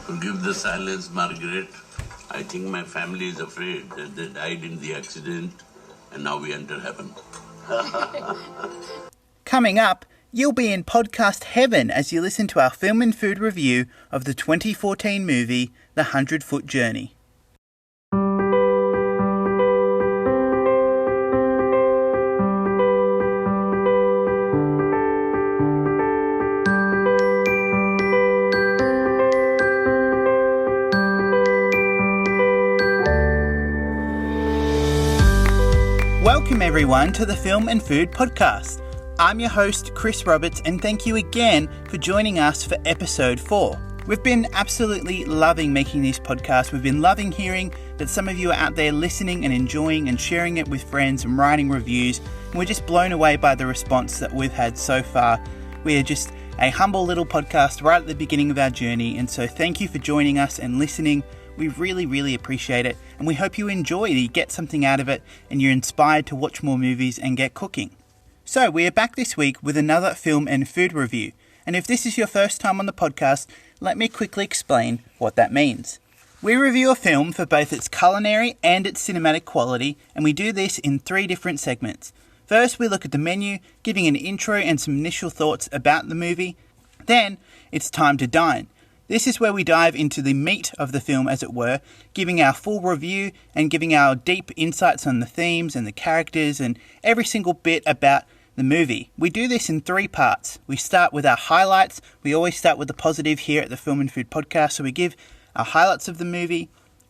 Forgive the silence, Margaret. I think my family is afraid that they died in the accident and now we enter heaven. Coming up, you'll be in podcast heaven as you listen to our film and food review of the 2014 movie The 100-Foot Journey. Welcome everyone to the Film and Food Podcast. I'm your host Chris Roberts and thank you again for joining us for episode 4. We've been absolutely loving making this podcast. We've been loving hearing that some of you are out there listening and enjoying and sharing it with friends and writing reviews. And we're just blown away by the response that we've had so far. We are just a humble little podcast right at the beginning of our journey, and so thank you for joining us and listening. We really, really appreciate it, and we hope you enjoy, that you get something out of it, and you're inspired to watch more movies and get cooking. So, we are back this week with another film and food review, and if this is your first time on the podcast, let me quickly explain what that means. We review a film for both its culinary and its cinematic quality, and we do this in 3 different segments. First, we look at the menu, giving an intro and some initial thoughts about the movie. Then, it's time to dine. This is where we dive into the meat of the film, as it were, giving our full review and giving our deep insights on the themes and the characters and every single bit about the movie. We do this in 3 parts. We start with our highlights. We always start with the positive here at the Film and Food Podcast, so we give our highlights of the movie.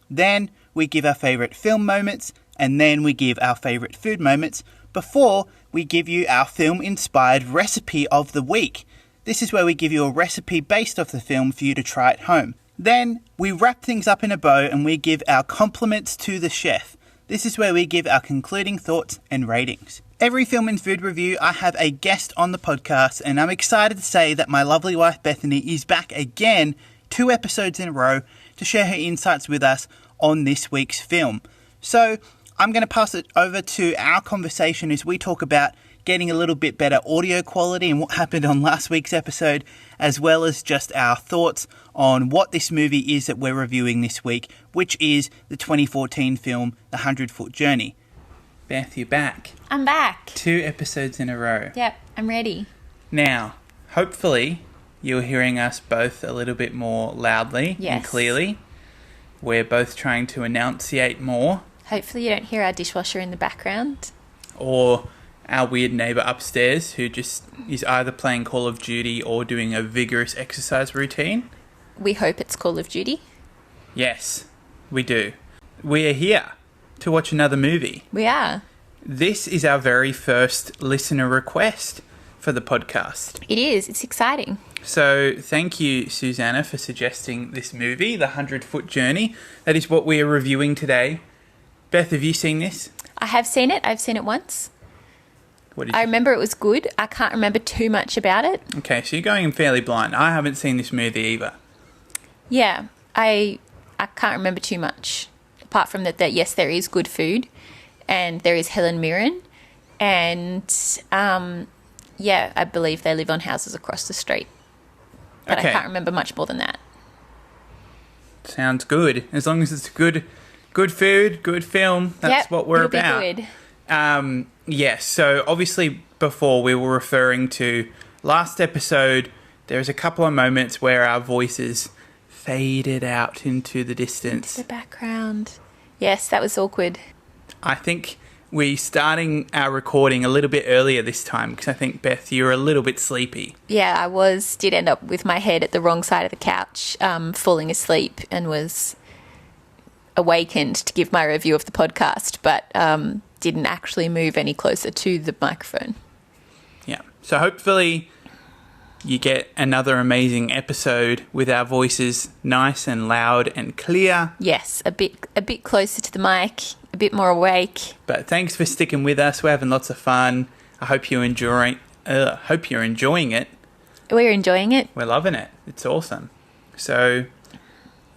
Then we give our favourite film moments, and then we give our favourite food moments before we give you our film-inspired recipe of the week. This is where we give you a recipe based off the film for you to try at home. Then we wrap things up in a bow and we give our compliments to the chef. This is where we give our concluding thoughts and ratings. Every film and food review, I have a guest on the podcast, and I'm excited to say that my lovely wife Bethany is back again 2 episodes in a row to share her insights with us on this week's film. So I'm going to pass it over to our conversation as we talk about getting a little bit better audio quality and what happened on last week's episode, as well as just our thoughts on what this movie is that we're reviewing this week, which is the 2014 film, The 100-Foot Journey. Beth, you're back. I'm back. 2 episodes in a row. Yep, I'm ready. Now, hopefully, you're hearing us both a little bit more loudly and clearly. We're both trying to enunciate more. Hopefully you don't hear our dishwasher in the background. Or our weird neighbour upstairs who just is either playing Call of Duty or doing a vigorous exercise routine. We hope it's Call of Duty. Yes, we do. We are here to watch another movie. We are. This is our very first listener request for the podcast. It is. It's exciting. So thank you, Susanna, for suggesting this movie, The 100-Foot Journey. That is what we are reviewing today. Beth, have you seen this? I have seen it. I've seen it once. What did I you... remember it was good. I can't remember too much about it. Okay, so you're going in fairly blind. I haven't seen this movie either. Yeah, I can't remember too much. Apart from that, yes, there is good food and there is Helen Mirren and, I believe they live on houses across the street. But okay. I can't remember much more than that. Sounds good. As long as it's good food, good film, that's what we're about. It'll be good. Yes, so obviously before we were referring to last episode, there's a couple of moments where our voices faded out into the distance. Into the background. Yes, that was awkward. I think we're starting our recording a little bit earlier this time because I think, Beth, you're a little bit sleepy. Yeah, I did end up with my head at the wrong side of the couch, falling asleep, and was awakened to give my review of the podcast, but didn't actually move any closer to the microphone. Yeah, so hopefully you get another amazing episode with our voices nice and loud and clear. Yes, a bit closer to the mic, a bit more awake. But thanks for sticking with us. We're having lots of fun. I hope you're enjoying it. We're enjoying it. We're loving it. It's awesome. So,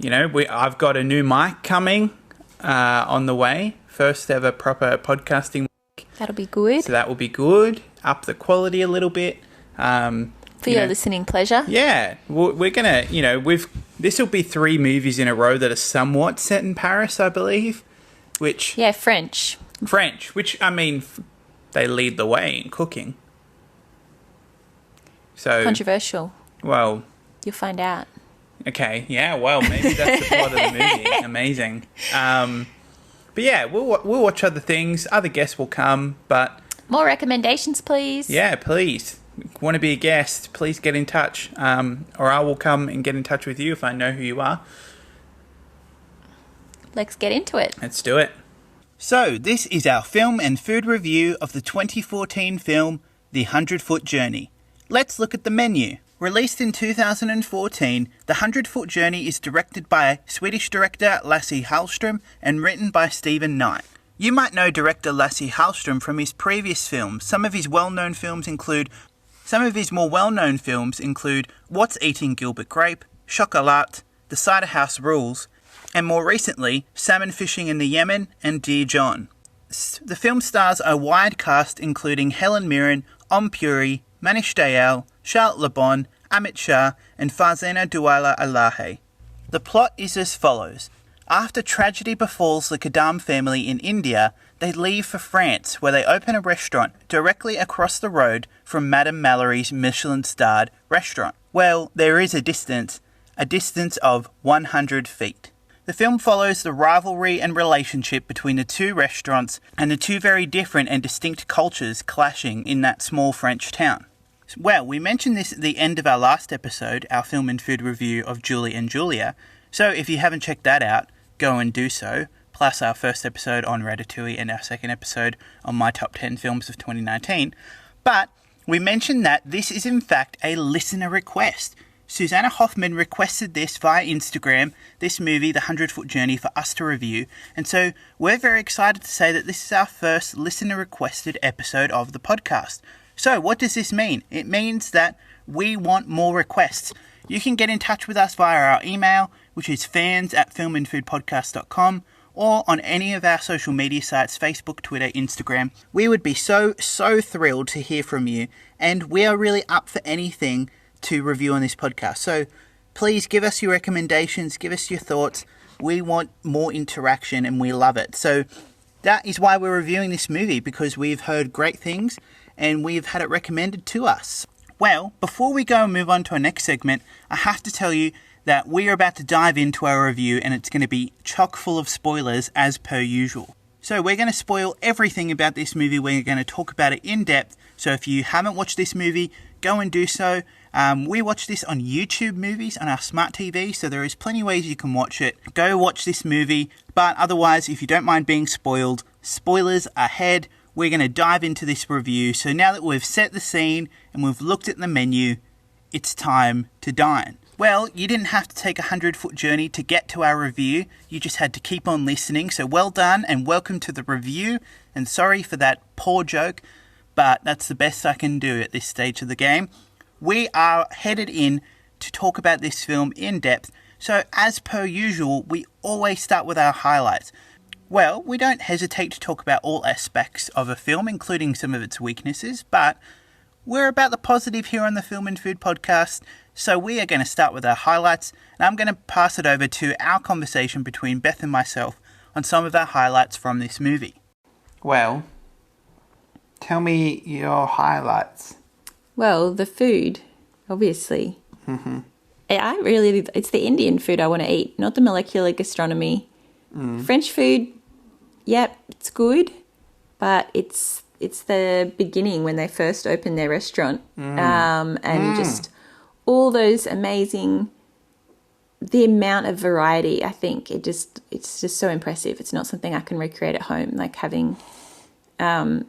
I've got a new mic coming on the way. First ever proper podcasting mic. That'll be good. So that will be good. Up the quality a little bit. For your listening pleasure. Yeah. We're going to, we've This will be 3 movies in a row that are somewhat set in Paris, I believe. Yeah, French. Which, I mean, they lead the way in cooking. So Controversial. Well, You'll find out. Okay, yeah, well, maybe that's the plot of the movie. Amazing. But yeah, we'll watch other things. Other guests will come, but... More recommendations, please. Yeah, please. Want to be a guest, please get in touch. Or I will come and get in touch with you if I know who you are. Let's get into it. Let's do it. So, this is our film and food review of the 2014 film, The 100-Foot Journey. Let's look at the menu. Released in 2014, The 100-Foot Journey is directed by Swedish director Lasse Hallström and written by Stephen Knight. You might know director Lasse Hallström from his previous films. Some of his more well-known films include What's Eating Gilbert Grape, Chocolat, The Cider House Rules, and more recently, Salmon Fishing in the Yemen and Dear John. The film stars a wide cast including Helen Mirren, Om Puri, Manish Dayal, Charlotte Le Bon, Amit Shah, and Farzana Douala Alahe. The plot is as follows. After tragedy befalls the Kadam family in India, they leave for France, where they open a restaurant directly across the road from Madame Mallory's Michelin-starred restaurant. Well, there is a distance of 100 feet. The film follows the rivalry and relationship between the two restaurants and the two very different and distinct cultures clashing in that small French town. Well, we mentioned this at the end of our last episode, our film and food review of Julie and Julia, so if you haven't checked that out, go and do so, plus our first episode on Ratatouille and our second episode on my top 10 films of 2019. But we mentioned that this is in fact a listener request. Susanna Hoffman requested this via Instagram, this movie, The 100-Foot Journey, for us to review, and so we're very excited to say that this is our first listener-requested episode of the podcast. So, what does this mean? It means that we want more requests. You can get in touch with us via our email, which is fans@filmandfoodpodcast.com, or on any of our social media sites, Facebook, Twitter, Instagram. We would be so thrilled to hear from you, and we are really up for anything to review on this podcast. So, please give us your recommendations, give us your thoughts. We want more interaction, and we love it. So, that is why we're reviewing this movie, because we've heard great things, and we've had it recommended to us. Well, before we go and move on to our next segment, I have to tell you that we are about to dive into our review, and it's going to be chock full of spoilers as per usual. So we're going to spoil everything about this movie. We're going to talk about it in depth. So if you haven't watched this movie, go and do so. We watch this on YouTube Movies on our smart TV, so there is plenty of ways you can watch it. Go watch this movie, but otherwise, if you don't mind being spoiled, spoilers ahead. We're going to dive into this review. So now that we've set the scene and we've looked at the menu, it's time to dine. Well, you didn't have to take a 100-foot journey to get to our review. You just had to keep on listening. So well done and welcome to the review. And sorry for that poor joke, but that's the best I can do at this stage of the game. We are headed in to talk about this film in depth. So as per usual, we always start with our highlights. Well, we don't hesitate to talk about all aspects of a film, including some of its weaknesses, but we're about the positive here on the Film and Food Podcast, so we are going to start with our highlights, and I'm going to pass it over to our conversation between Beth and myself on some of our highlights from this movie. Well, tell me your highlights. Well, the food, obviously. Mm-hmm. It's the Indian food I want to eat, not the molecular gastronomy. French food, yep, it's good, but it's the beginning when they first open their restaurant, and just all those amazing, the amount of variety. I think it's just so impressive. It's not something I can recreate at home, like having, 8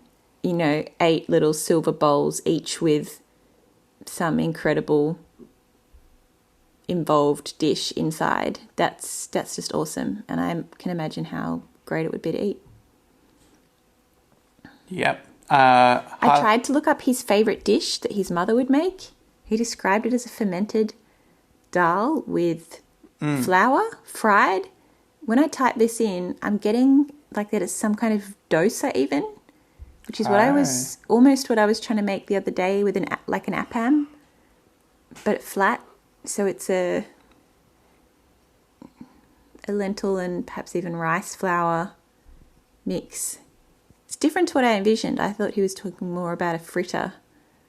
little silver bowls each with some incredible involved dish inside. That's just awesome, and I can imagine how great it would be to eat. Yep. I tried to look up his favourite dish that his mother would make. He described it as a fermented dal with flour, fried. When I type this in, I'm getting like that it's some kind of dosa even, which is what I was trying to make the other day with an appam, but flat. So it's a lentil and perhaps even rice flour mix. It's different to what I envisioned. I thought he was talking more about a fritter.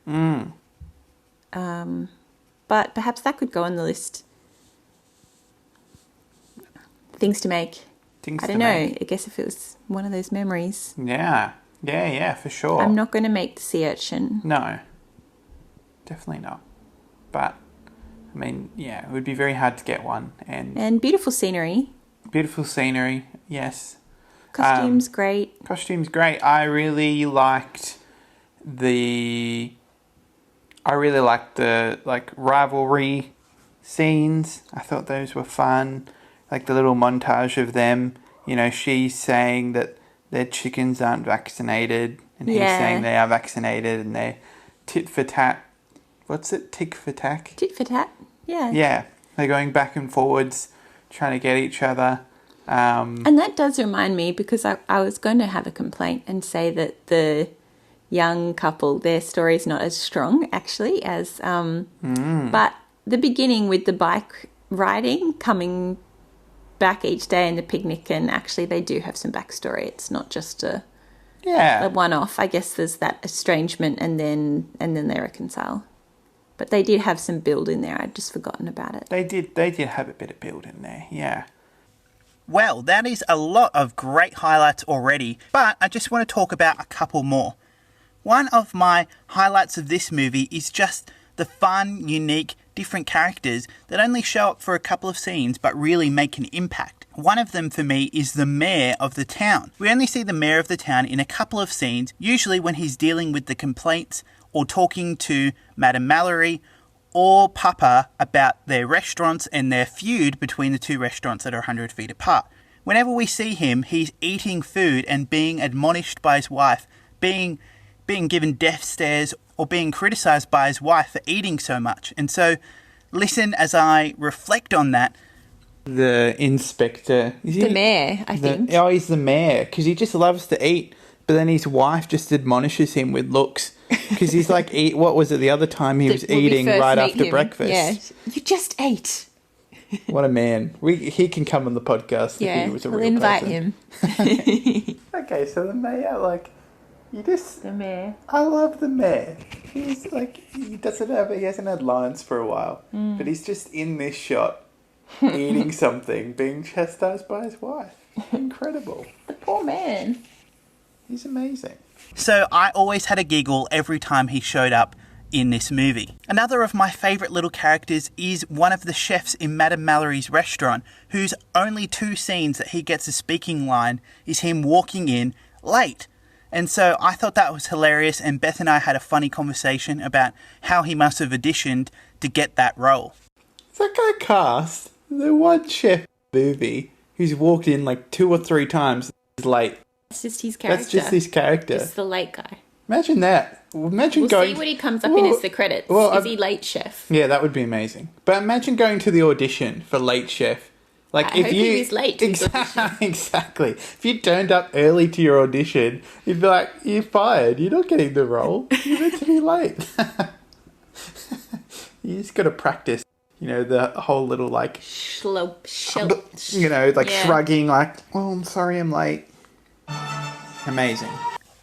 But perhaps that could go on the list. Things to make. I don't know. I guess if it was one of those memories. Yeah, for sure. I'm not going to make the sea urchin. No, definitely not. But, I mean, yeah, it would be very hard to get one. And beautiful scenery. Beautiful scenery, yes. Costumes, great. Costumes, great. I really liked the rivalry scenes. I thought those were fun. Like the little montage of them. You know, she's saying that their chickens aren't vaccinated, and he's saying they are vaccinated, and they're tit for tat. What's it? Tick for tack? Tit for tat, yeah. Yeah, they're going back and forwards, trying to get each other. And that does remind me, because I was going to have a complaint and say that the young couple, their story is not as strong, actually, as... But the beginning with the bike riding, coming back each day in the picnic, and actually they do have some backstory. It's not just a one-off. I guess there's that estrangement and then they reconcile. But they did have some build in there. I'd just forgotten about it. They did have a bit of build in there, yeah. Well, that is a lot of great highlights already, but I just want to talk about a couple more. One of my highlights of this movie is just the fun, unique, different characters that only show up for a couple of scenes but really make an impact. One of them for me is the mayor of the town. We only see the mayor of the town in a couple of scenes, usually when he's dealing with the complaints or talking to Madame Mallory or Papa about their restaurants and their feud between the two restaurants that are 100 feet apart. Whenever we see him, he's eating food and being admonished by his wife, being given death stares, or being criticised by his wife for eating so much. And so, listen as I reflect on that. The inspector. The mayor, I think. He's the mayor, because he just loves to eat. But then his wife just admonishes him with looks. Because he's like, what was it the other time he was eating right after breakfast? Yeah, you just ate. What a man. He can come on the podcast if he was a real person. We'll invite him. Okay, so the mayor, The mayor. I love the mayor. He's he hasn't had lines for a while. But he's just in this shot, eating something, being chastised by his wife. Incredible. The poor man. He's amazing. So I always had a giggle every time he showed up in this movie. Another of my favourite little characters is one of the chefs in Madame Mallory's restaurant, whose only 2 scenes that he gets a speaking line is him walking in late. And so I thought that was hilarious, and Beth and I had a funny conversation about how he must have auditioned to get that role. Is that guy cast? The one chef movie who's walked in 2 or 3 times is late. That's just his character. That's just his character. Just the late guy. Imagine that. Imagine we'll going... see what he comes up in as the credits. Is he late chef? Yeah, that would be amazing. But imagine going to the audition for late chef. I hope he was late to his audition. Exactly. If you turned up early to your audition, you'd be like, you're fired. You're not getting the role. You're meant to be late. You just got to practice, the whole little shrugging, oh, I'm sorry I'm late. Amazing.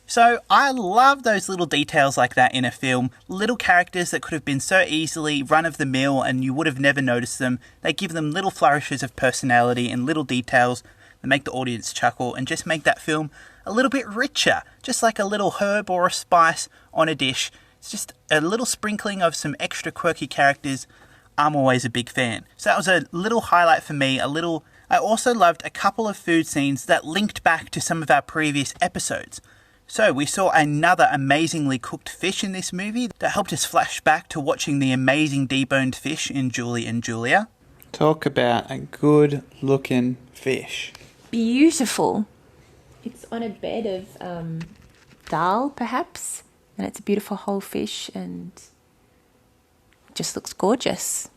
So I love those little details like that in a film. Little characters that could have been so easily run-of-the-mill and you would have never noticed them. They give them little flourishes of personality and little details that make the audience chuckle and just make that film a little bit richer. Just like a little herb or a spice on a dish. It's just a little sprinkling of some extra quirky characters. I'm always a big fan. So that was a little highlight for me, I also loved a couple of food scenes that linked back to some of our previous episodes. So we saw another amazingly cooked fish in this movie that helped us flash back to watching the amazing deboned fish in Julie and Julia. Talk about a good looking fish. Beautiful. It's on a bed of dal, perhaps, and it's a beautiful whole fish and just looks gorgeous.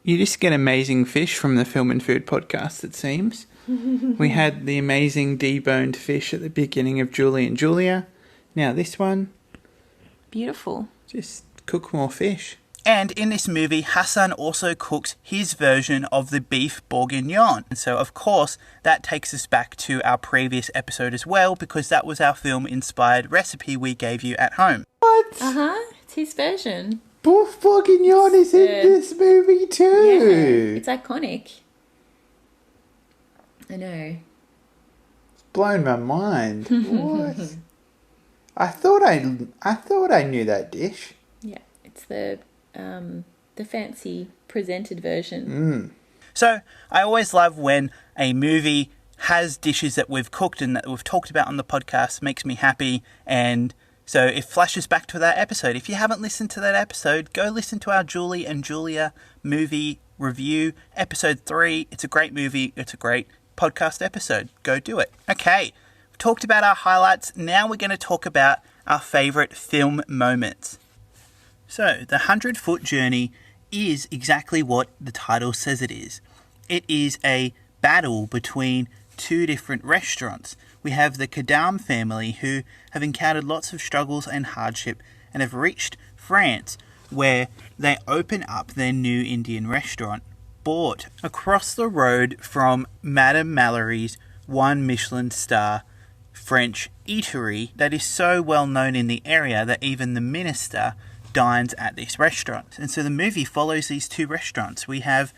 You just get amazing fish from the Film and Food podcast, it seems. We had the amazing deboned fish at the beginning of Julie and Julia. Now this one. Beautiful. Just cook more fish. And in this movie, Hassan also cooks his version of the beef bourguignon. And so, of course, that takes us back to our previous episode as well, because that was our film-inspired recipe we gave you at home. What? It's his version. Beef bourguignon is in this movie too. Yeah, it's iconic. I know. It's blown my mind. What? I thought I knew that dish. Yeah, it's the fancy presented version. So I always love when a movie has dishes that we've cooked and that we've talked about on the podcast. Makes me happy, and so it flashes back to that episode. If you haven't listened to that episode, go listen to our Julie and Julia movie review, episode 3. It's a great movie. It's a great podcast episode. Go do it. Okay, we've talked about our highlights. Now we're going to talk about our favourite film moments. So, the 100-Foot Journey is exactly what the title says it is. It is a battle between two different restaurants. We have the Kadam family, who have encountered lots of struggles and hardship and have reached France, where they open up their new Indian restaurant, bought across the road from Madame Mallory's 1 Michelin star French eatery that is so well known in the area that even the minister dines at this restaurant. And so the movie follows these two restaurants. We have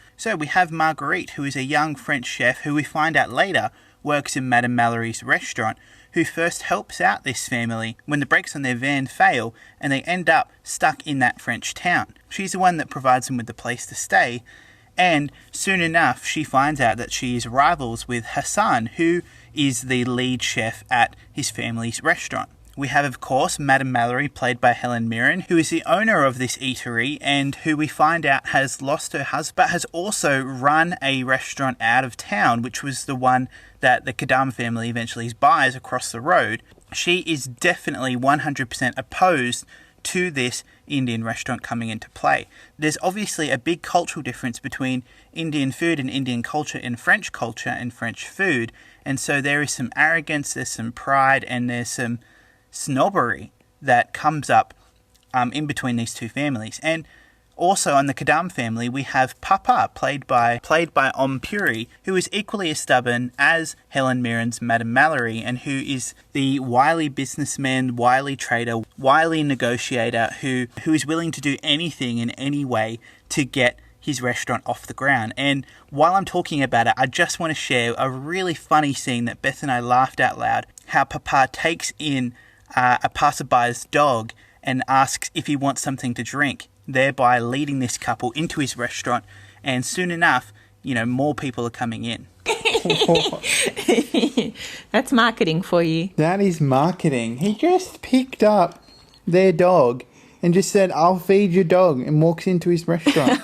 Marguerite, who is a young French chef who we find out later works in Madame Mallory's restaurant, who first helps out this family when the brakes on their van fail and they end up stuck in that French town. She's the one that provides them with the place to stay, and soon enough she finds out that she is rivals with Hassan, who is the lead chef at his family's restaurant. We have, of course, Madame Mallory, played by Helen Mirren, who is the owner of this eatery and who we find out has lost her husband, but has also run a restaurant out of town, which was the one that the Kadam family eventually buys across the road. She is definitely 100% opposed to this Indian restaurant coming into play. There's obviously a big cultural difference between Indian food and Indian culture and French French food, and so there is some arrogance, there's some pride, and there's some snobbery that comes up in between these two families. And also on the Kadam family, we have Papa, played by Om Puri, who is equally as stubborn as Helen Mirren's Madame Mallory, and who is the wily businessman, wily trader, wily negotiator who is willing to do anything in any way to get his restaurant off the ground. And while I'm talking about it, I just want to share a really funny scene that Beth and I laughed out loud, how Papa takes in a passerby's dog and asks if he wants something to drink, thereby leading this couple into his restaurant, and soon enough, more people are coming in. That's marketing for you. That is marketing. He just picked up their dog and just said, "I'll feed your dog," and walks into his restaurant.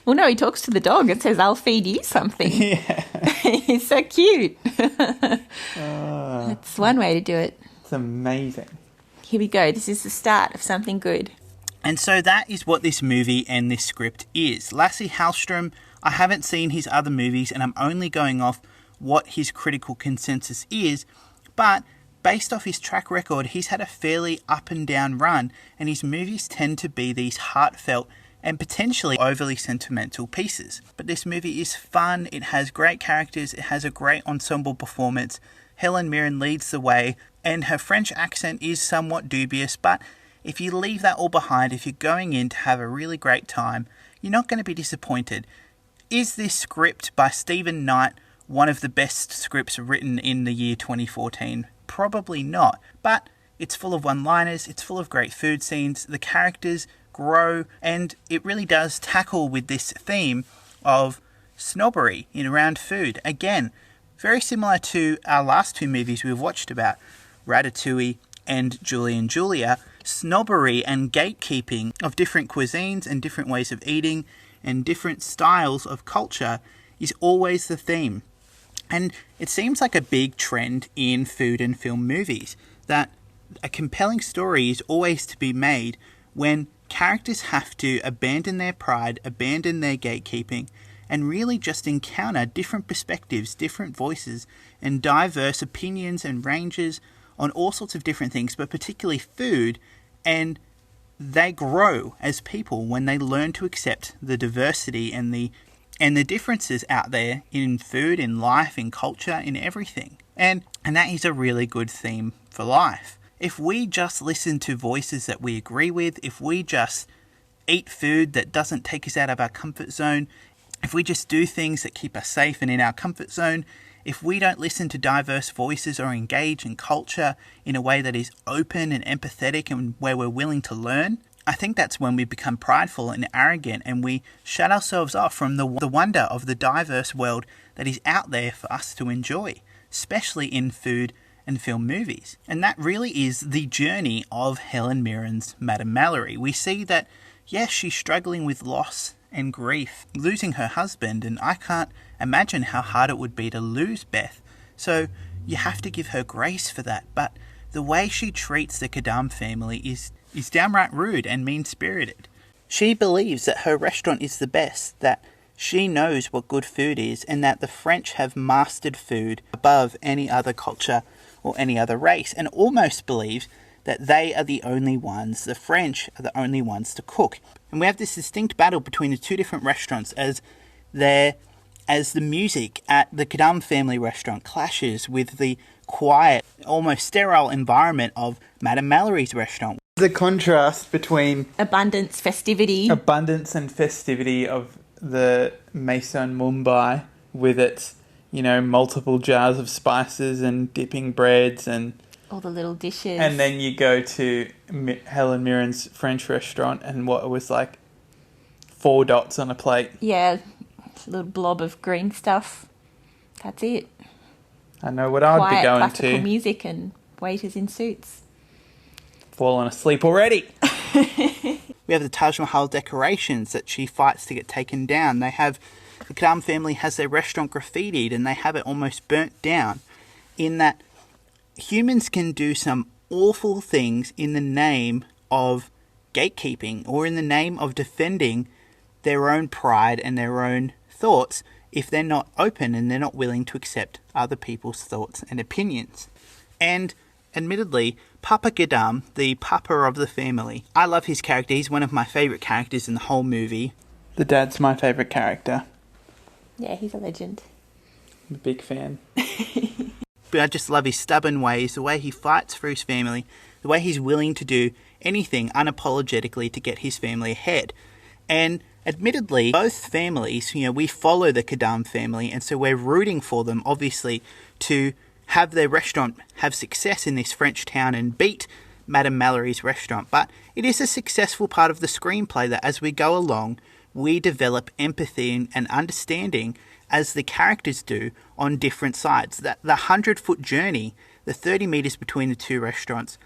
Well, no, he talks to the dog and says, "I'll feed you something." Yeah. He's so cute. That's one way to do it. It's amazing. Here we go. This is the start of something good. And so that is what this movie and this script is. Lasse Hallström, I haven't seen his other movies and I'm only going off what his critical consensus is, but based off his track record, he's had a fairly up and down run, and his movies tend to be these heartfelt and potentially overly sentimental pieces. But this movie is fun, it has great characters, it has a great ensemble performance. Helen Mirren leads the way, and her French accent is somewhat dubious, but if you leave that all behind, if you're going in to have a really great time, you're not going to be disappointed. Is this script by Stephen Knight one of the best scripts written in the year 2014? Probably not, but it's full of one-liners, it's full of great food scenes, the characters grow, and it really does tackle with this theme of snobbery around food. Again, very similar to our last two movies we've watched about, Ratatouille and Julie and Julia. Snobbery and gatekeeping of different cuisines and different ways of eating and different styles of culture is always the theme. And it seems like a big trend in food and film movies that a compelling story is always to be made when characters have to abandon their pride, abandon their gatekeeping, and really just encounter different perspectives, different voices, and diverse opinions and ranges on all sorts of different things, but particularly food, and they grow as people when they learn to accept the diversity and the differences out there in food, in life, in culture, in everything. And that is a really good theme for life. If we just listen to voices that we agree with, if we just eat food that doesn't take us out of our comfort zone, if we just do things that keep us safe and in our comfort zone, if we don't listen to diverse voices or engage in culture in a way that is open and empathetic and where we're willing to learn, I think that's when we become prideful and arrogant and we shut ourselves off from the wonder of the diverse world that is out there for us to enjoy, especially in food and film movies. And that really is the journey of Helen Mirren's Madame Mallory. We see that, yes, she's struggling with loss and grief, losing her husband, and I can't imagine how hard it would be to lose Beth. So you have to give her grace for that. But the way she treats the Kadam family is downright rude and mean-spirited. She believes that her restaurant is the best, that she knows what good food is, and that the French have mastered food above any other culture or any other race, and almost believes that they are the only ones, the French are the only ones to cook. And we have this distinct battle between the two different restaurants as the music at the Kadam family restaurant clashes with the quiet, almost sterile environment of Madame Mallory's restaurant. The contrast between Abundance, festivity. abundance and festivity of the Maison Mumbai with its, multiple jars of spices and dipping breads and All the little dishes. And then you go to Helen Mirren's French restaurant and what it was like 4 dots on a plate. Yeah, a little blob of green stuff. That's it. I know what I'd Quiet be going classical to. music and waiters in suits. Fallen asleep already. We have the Taj Mahal decorations that she fights to get taken down. The Kadam family has their restaurant graffitied and they have it almost burnt down, in that humans can do some awful things in the name of gatekeeping or in the name of defending their own pride and their own thoughts if they're not open and they're not willing to accept other people's thoughts and opinions. And admittedly, Papa Gadam, the papa of the family, I love his character. He's one of my favourite characters in the whole movie. The dad's my favourite character. Yeah, he's a legend. I'm a big fan. But I just love his stubborn ways, the way he fights for his family, the way he's willing to do anything unapologetically to get his family ahead. And admittedly, both families, we follow the Kadam family, and so we're rooting for them, obviously, to have their restaurant have success in this French town and beat Madame Mallory's restaurant. But it is a successful part of the screenplay that as we go along, we develop empathy and understanding as the characters do on different sides. That the 100-foot journey, the 30 metres between the two restaurants,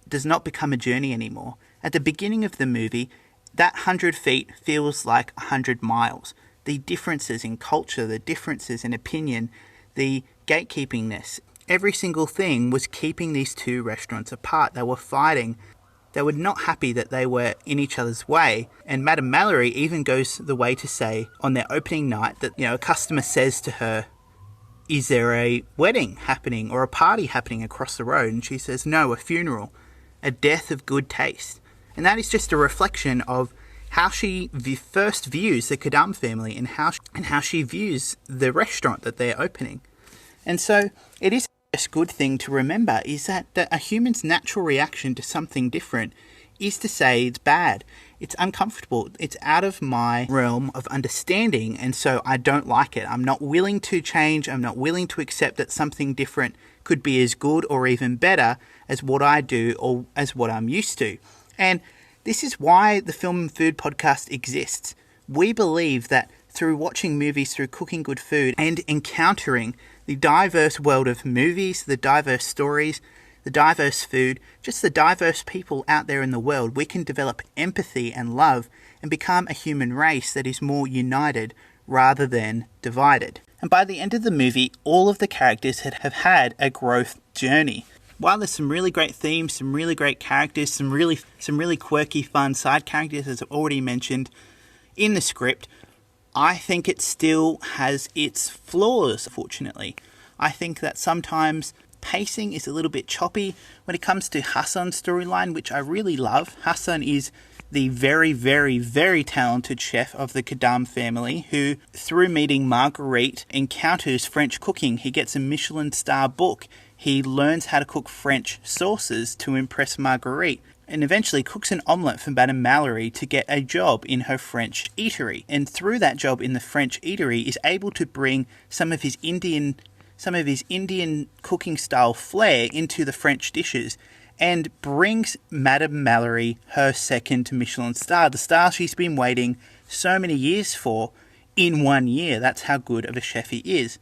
does not become a journey anymore. At the beginning of the movie, that 100 feet feels like 100 miles. The differences in culture, the differences in opinion, the gatekeepingness, every single thing was keeping these two restaurants apart. They were fighting. They were not happy that they were in each other's way. And Madame Mallory even goes the way to say on their opening night that, a customer says to her, "Is there a wedding happening or a party happening across the road?" And she says, "No, a funeral, a death of good taste." And that is just a reflection of how she first views the Kadam family and how she views the restaurant that they're opening. And so it is a good thing to remember is that a human's natural reaction to something different is to say it's bad, it's uncomfortable, it's out of my realm of understanding, and so I don't like it. I'm not willing to change, I'm not willing to accept that something different could be as good or even better as what I do or as what I'm used to. And this is why the Film and Food podcast exists. We believe that through watching movies, through cooking good food and encountering the diverse world of movies, the diverse stories, the diverse food, just the diverse people out there in the world, we can develop empathy and love and become a human race that is more united rather than divided. And by the end of the movie, all of the characters have had a growth journey. While there's some really great themes, some really great characters, some really quirky, fun side characters, as I've already mentioned in the script, I think it still has its flaws, fortunately. I think that sometimes pacing is a little bit choppy when it comes to Hassan's storyline, which I really love. Hassan is the very, very, very talented chef of the Kadam family who, through meeting Marguerite, encounters French cooking. He gets a Michelin star book. He learns how to cook French sauces to impress Marguerite, and eventually cooks an omelette for Madame Mallory to get a job in her French eatery. And through that job in the French eatery is able to bring some of his Indian cooking style flair into the French dishes, and brings Madame Mallory her second Michelin star, the star she's been waiting so many years for, in 1 year. That's how good of a chef he is.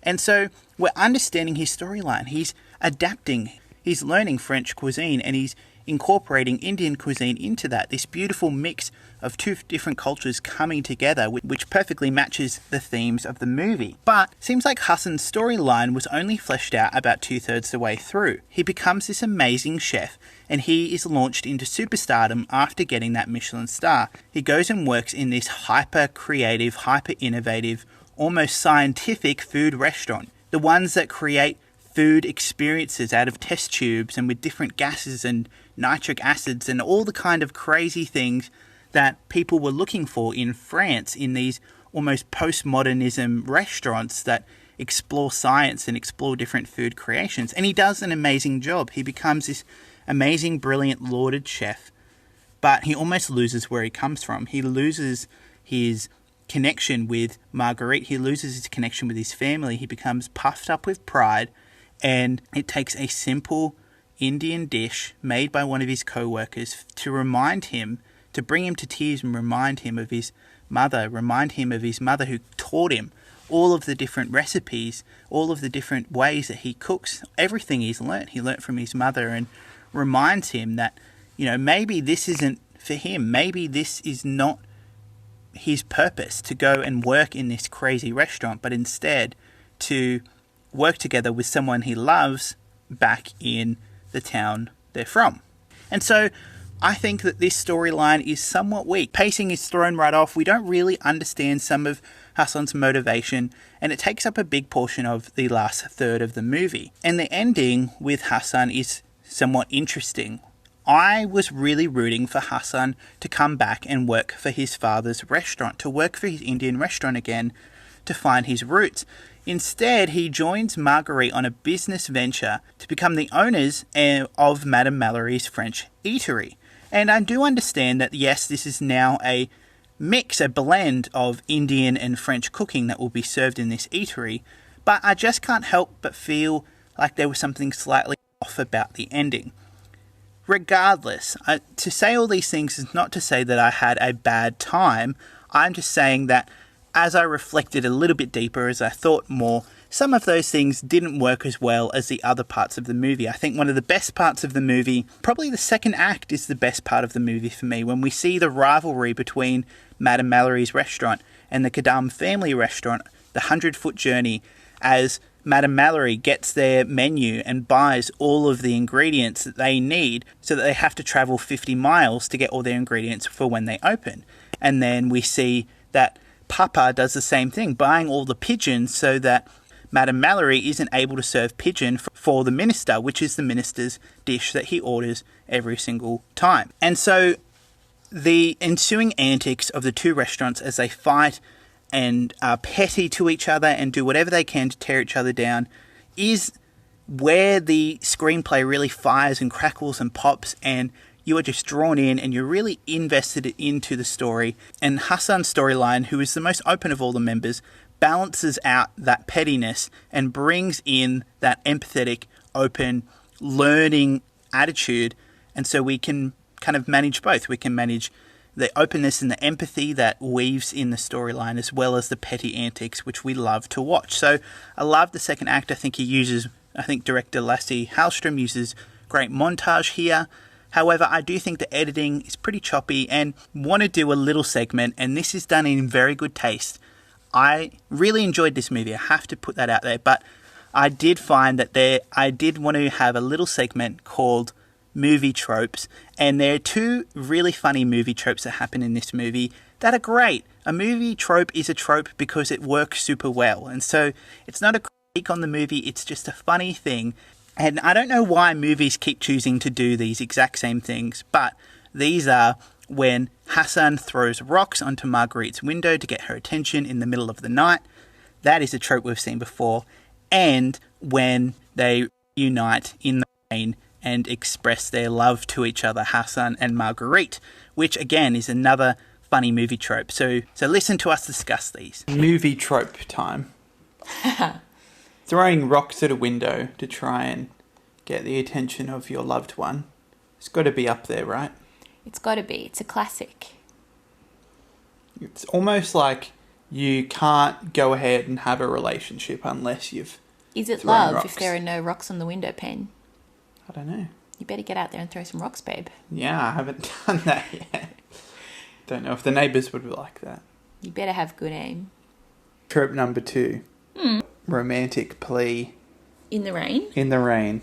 And so we're understanding his storyline. He's adapting, he's learning French cuisine, and he's incorporating Indian cuisine into that. This beautiful mix of two different cultures coming together, which perfectly matches the themes of the movie. But it seems like Hassan's storyline was only fleshed out about 2/3 the way through. He becomes this amazing chef, and he is launched into superstardom after getting that Michelin star. He goes and works in this hyper-creative, hyper-innovative, almost scientific food restaurant. The ones that create food experiences out of test tubes and with different gases and nitric acids and all the kind of crazy things that people were looking for in France, in these almost postmodernism restaurants that explore science and explore different food creations. And he does an amazing job. He becomes this amazing, brilliant, lauded chef, but he almost loses where he comes from. He loses his connection with Marguerite. He loses his connection with his family. He becomes puffed up with pride, and it takes a simple Indian dish made by one of his co-workers to remind him, to bring him to tears and remind him of his mother who taught him all of the different recipes, all of the different ways that he cooks, everything he learnt from his mother, and reminds him that, maybe this isn't for him. Maybe this is not his purpose to go and work in this crazy restaurant, but instead to work together with someone he loves back in the town they're from. And so I think that this storyline is somewhat weak. Pacing is thrown right off. We don't really understand some of Hassan's motivation, and it takes up a big portion of the last third of the movie. And the ending with Hassan is somewhat interesting. I was really rooting for Hassan to come back and work for his father's restaurant, to work for his Indian restaurant again, to find his roots. Instead, he joins Marguerite on a business venture to become the owners of Madame Mallory's French eatery. And I do understand that, yes, this is now a mix, a blend of Indian and French cooking that will be served in this eatery, but I just can't help but feel like there was something slightly off about the ending. Regardless, to say all these things is not to say that I had a bad time. I'm just saying that as I reflected a little bit deeper, as I thought more, some of those things didn't work as well as the other parts of the movie. I think one of the best parts of the movie, probably the second act, is the best part of the movie for me, when we see the rivalry between Madame Mallory's restaurant and the Kadam family restaurant, the 100-foot journey, as Madame Mallory gets their menu and buys all of the ingredients that they need so that they have to travel 50 miles to get all their ingredients for when they open. And then we see that Papa does the same thing, buying all the pigeons so that Madame Mallory isn't able to serve pigeon for the minister, which is the minister's dish that he orders every single time. And so the ensuing antics of the two restaurants as they fight and are petty to each other and do whatever they can to tear each other down is where the screenplay really fires and crackles and pops, and you are just drawn in and you're really invested into the story. And Hassan's storyline, who is the most open of all the members, balances out that pettiness and brings in that empathetic, open, learning attitude. And so we can kind of manage both. We can manage the openness and the empathy that weaves in the storyline, as well as the petty antics, which we love to watch. So I love the second act. I think director Lasse Hallström uses great montage here. However, I do think the editing is pretty choppy, and want to do a little segment, and this is done in very good taste. I really enjoyed this movie. I have to put that out there, but I did find that I did want to have a little segment called movie tropes, and there are two really funny movie tropes that happen in this movie that are great. A movie trope is a trope because it works super well, and so it's not a critique on the movie, it's just a funny thing. And I don't know why movies keep choosing to do these exact same things, but these are when Hassan throws rocks onto Marguerite's window to get her attention in the middle of the night. That is a trope we've seen before. And when they unite in the rain and express their love to each other, Hassan and Marguerite, which again is another funny movie trope. So listen to us discuss these. Movie trope time. Throwing rocks at a window to try and get the attention of your loved one. It's got to be up there, right? It's got to be. It's a classic. It's almost like you can't go ahead and have a relationship unless you've Is it thrown love rocks. if there are no rocks on the window pane? I don't know. You better get out there and throw some rocks, babe. Yeah, I haven't done that yet. Don't know if the neighbours would like that. You better have good aim. Trope number 2. Romantic plea In the rain? in the rain.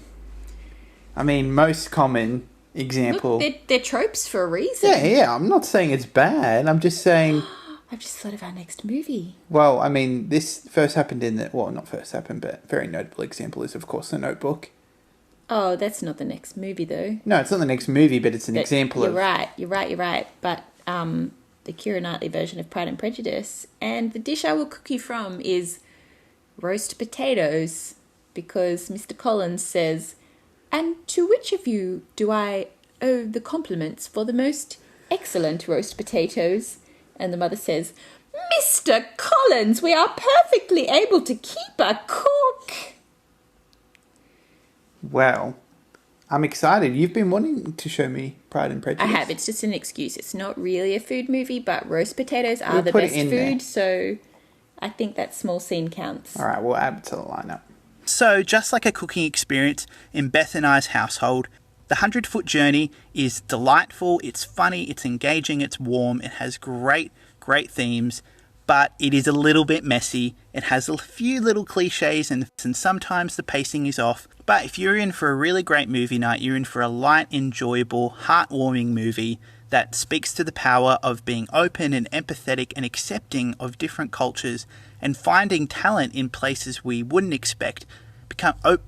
I mean, most common example. Look, they're tropes for a reason. Yeah, I'm not saying it's bad. I'm just saying, I've just thought of our next movie. well, I mean, this first happened in the, well, not first happened, but very notable example is, of course, The Notebook. Oh, that's not the next movie, though. No, it's not the next movie, but it's an example You're of... right. But the Keira Knightley version of Pride and Prejudice, and the dish I will cook you from is roast potatoes, because Mr. Collins says, "And to which of you do I owe the compliments for the most excellent roast potatoes?" And the mother says, "Mr. Collins, we are perfectly able to keep a cook." Well, I'm excited. You've been wanting to show me Pride and Prejudice. I have. It's just an excuse. It's not really a food movie, but roast potatoes are We'll the put it best in food, there. so I think that small scene counts. All right, we'll add it to the lineup. So, just like a cooking experience in Beth and I's household, the 100-foot journey is delightful, it's funny, it's engaging, it's warm, it has great themes, but it is a little bit messy. It has a few little cliches and sometimes the pacing is off. But if you're in for a really great movie night, you're in for a light, enjoyable, heartwarming movie that speaks to the power of being open and empathetic and accepting of different cultures and finding talent in places we wouldn't expect,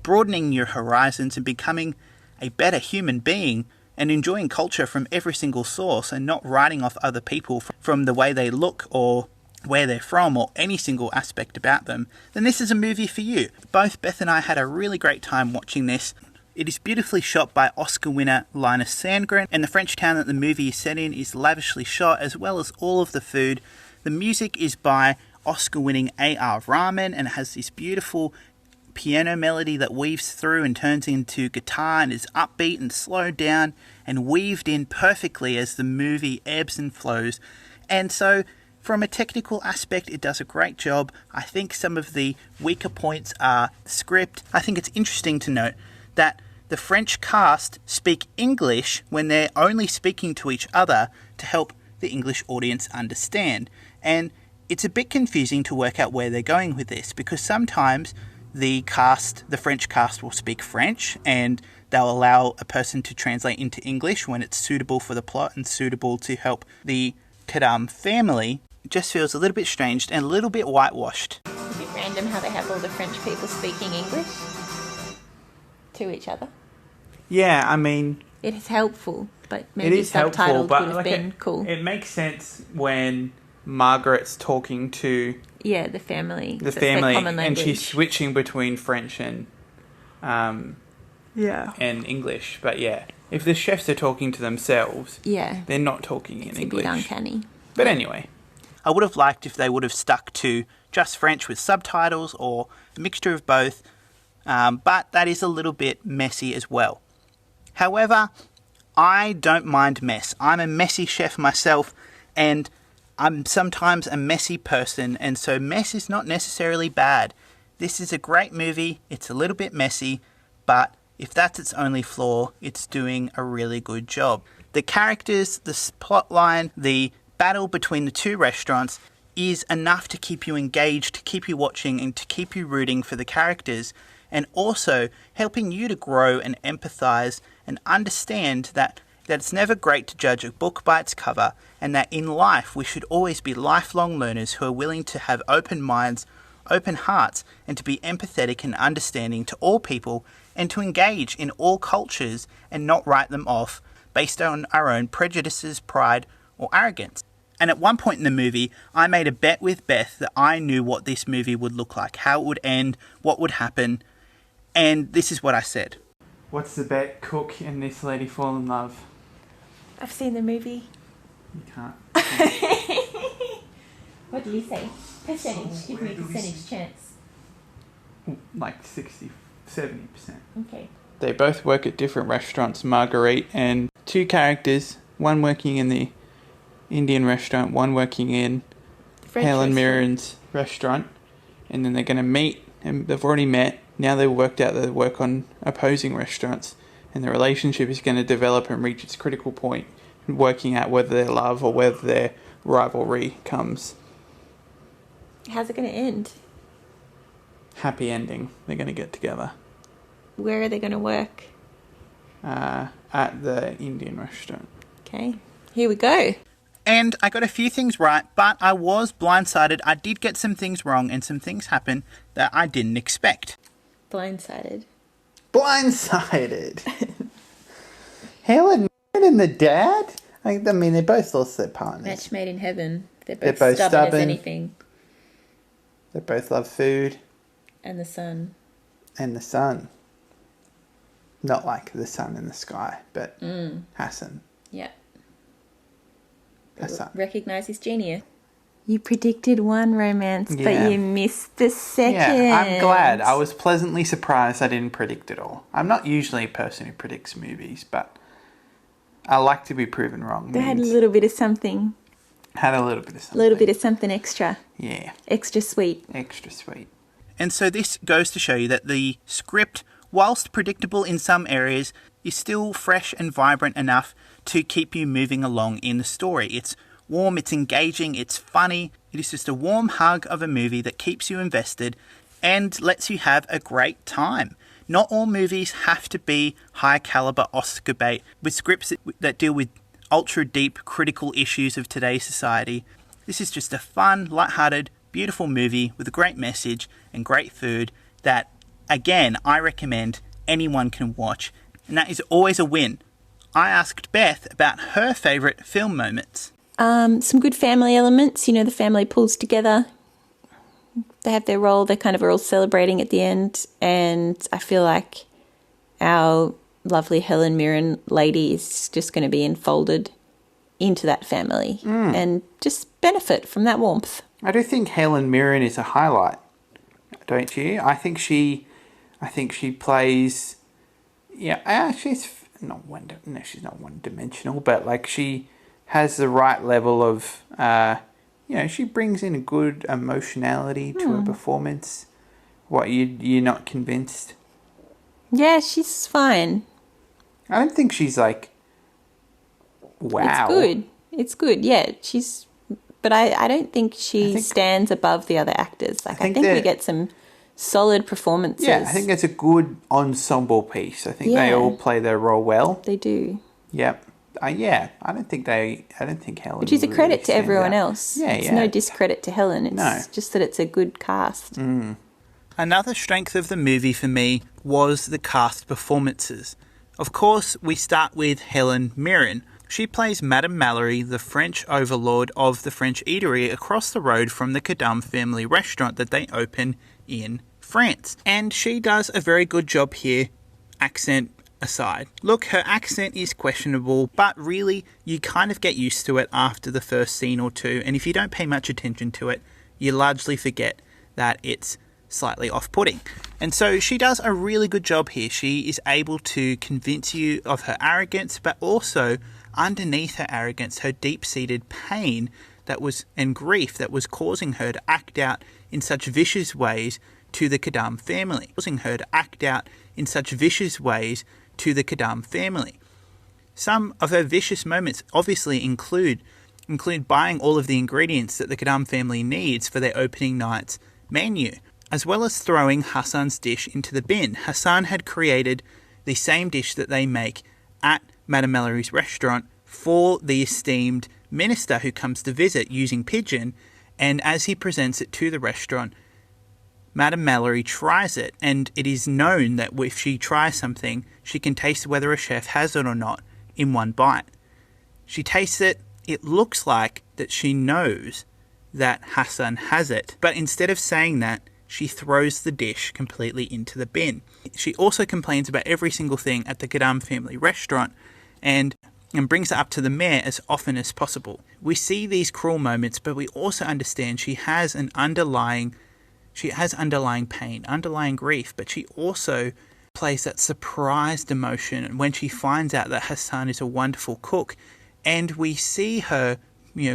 broadening your horizons and becoming a better human being and enjoying culture from every single source and not writing off other people from the way they look or where they're from or any single aspect about them, then this is a movie for you. Both Beth and I had a really great time watching this. It is beautifully shot by Oscar winner Linus Sandgren, and the French town that the movie is set in is lavishly shot, as well as all of the food. The music is by Oscar-winning A.R. Rahman and has this beautiful piano melody that weaves through and turns into guitar and is upbeat and slowed down and weaved in perfectly as the movie ebbs and flows. And so, from a technical aspect, it does a great job. I think some of the weaker points are script. I think it's interesting to note that the French cast speak English when they're only speaking to each other to help the English audience understand. And it's a bit confusing to work out where they're going with this, because sometimes the French cast will speak French and they'll allow a person to translate into English when it's suitable for the plot and suitable to help the Kadam family. It just feels a little bit strange and a little bit whitewashed. It's a bit random how they have all the French people speaking English to each other. Yeah, I mean, It is helpful, but it maybe is helpful, subtitled but would have like been cool. it makes sense when Margaret's talking to Yeah, the family. the That's their family common and she's language. switching between French and and English. But yeah, if the chefs are talking to themselves, Yeah, they're not talking in it's English. a bit uncanny. But anyway, I would have liked if they would have stuck to just French with subtitles or a mixture of both, but that is a little bit messy as well. However, I don't mind mess. I'm a messy chef myself, and I'm sometimes a messy person, and so mess is not necessarily bad. This is a great movie. It's a little bit messy, but if that's its only flaw, it's doing a really good job. The characters, the plot line, the battle between the two restaurants is enough to keep you engaged, to keep you watching, and to keep you rooting for the characters, and also helping you to grow and empathize and understand that it's never great to judge a book by its cover, and that in life we should always be lifelong learners who are willing to have open minds open hearts and to be empathetic and understanding to all people and to engage in all cultures and not write them off based on our own prejudices, pride, or arrogance. And at one point in the movie, I made a bet with Beth that I knew what this movie would look like, how it would end, what would happen, and this is what I said. What's the bet? Cook and this lady fall in love. I've seen the movie. You can't. What did you say? Percentage. Give me a percentage chance. Like 60, 70%. Okay. They both work at different restaurants, Marguerite and two characters, one working in the Indian restaurant, one working in Helen Mirren's restaurant, and then they're going to meet, and they've already met. Now they've worked out that they work on opposing restaurants, and the relationship is going to develop and reach its critical point, working out whether their love or whether their rivalry comes. How's it going to end? Happy ending. They're going to get together. Where are they going to work? At the Indian restaurant. Okay, here we go. And I got a few things right, but I was blindsided. I did get some things wrong, and some things happened that I didn't expect. Blindsided. Helen and the dad? I mean, they both lost their partners. Match made in heaven. They're both stubborn as anything. They both love food. And the sun. And the sun. Not like the sun in the sky, but Hassan. Yeah. Hassan. Recognise his genius. You predicted one romance, Yeah. but you missed the second. Yeah, I'm glad. I was pleasantly surprised I didn't predict it all. I'm not usually a person who predicts movies, but I like to be proven wrong. They had a little bit of something. Had a little bit of something. A little bit of something extra. Yeah. Extra sweet. Extra sweet. And so this goes to show you that the script, whilst predictable in some areas, is still fresh and vibrant enough to keep you moving along in the story. It's warm, it's engaging, it's funny. It is just a warm hug of a movie that keeps you invested and lets you have a great time. Not all movies have to be high caliber Oscar bait with scripts that deal with ultra deep critical issues of today's society. This is just a fun, lighthearted, beautiful movie with a great message and great food that, again, I recommend anyone can watch. And that is always a win. I asked Beth about her favourite film moments. Some good family elements. You know, the family pulls together. They have their role. They kind of are all celebrating at the end. And I feel like our lovely Helen Mirren lady is just going to be enfolded into that family and just benefit from that warmth. I do think Helen Mirren is a highlight, don't you? I think she plays. Yeah, she's not she's not one-dimensional, but like she has the right level of. She brings in a good emotionality to her performance. What, you're not convinced? Yeah, she's fine. I don't think she's like. Wow. It's good. Yeah, but I don't think she stands above the other actors. Like I think we get some solid performances. Yeah, I think it's a good ensemble piece. I think they all play their role well. They do. Yep. I don't think Helen. Which is a credit to everyone else. Yeah, it's no discredit to Helen. It's just that it's a good cast. Another strength of the movie for me was the cast performances. Of course, we start with Helen Mirren. She plays Madame Mallory, the French overlord of the French eatery across the road from the Kadam family restaurant that they open in France. And she does a very good job here, accent aside. Look, her accent is questionable, but really you kind of get used to it after the first scene or two, and if you don't pay much attention to it, you largely forget that it's slightly off-putting. And so she does a really good job here. She is able to convince you of her arrogance, but also underneath her arrogance, her deep-seated pain and grief that was causing her to act out in such vicious ways to the Kadam family. Some of her vicious moments obviously include buying all of the ingredients that the Kadam family needs for their opening night's menu, as well as throwing Hassan's dish into the bin. Hassan had created the same dish that they make at Madame Mallory's restaurant for the esteemed minister who comes to visit using pigeon, and as he presents it to the restaurant, Madame Mallory tries it, and it is known that if she tries something, she can taste whether a chef has it or not in one bite. She tastes it, it looks like that she knows that Hassan has it, but instead of saying that, she throws the dish completely into the bin. She also complains about every single thing at the Gadam family restaurant and brings it up to the mayor as often as possible. We see these cruel moments, but we also understand she has underlying pain, underlying grief, but she also plays that surprised emotion when she finds out that Hassan is a wonderful cook, and we see her,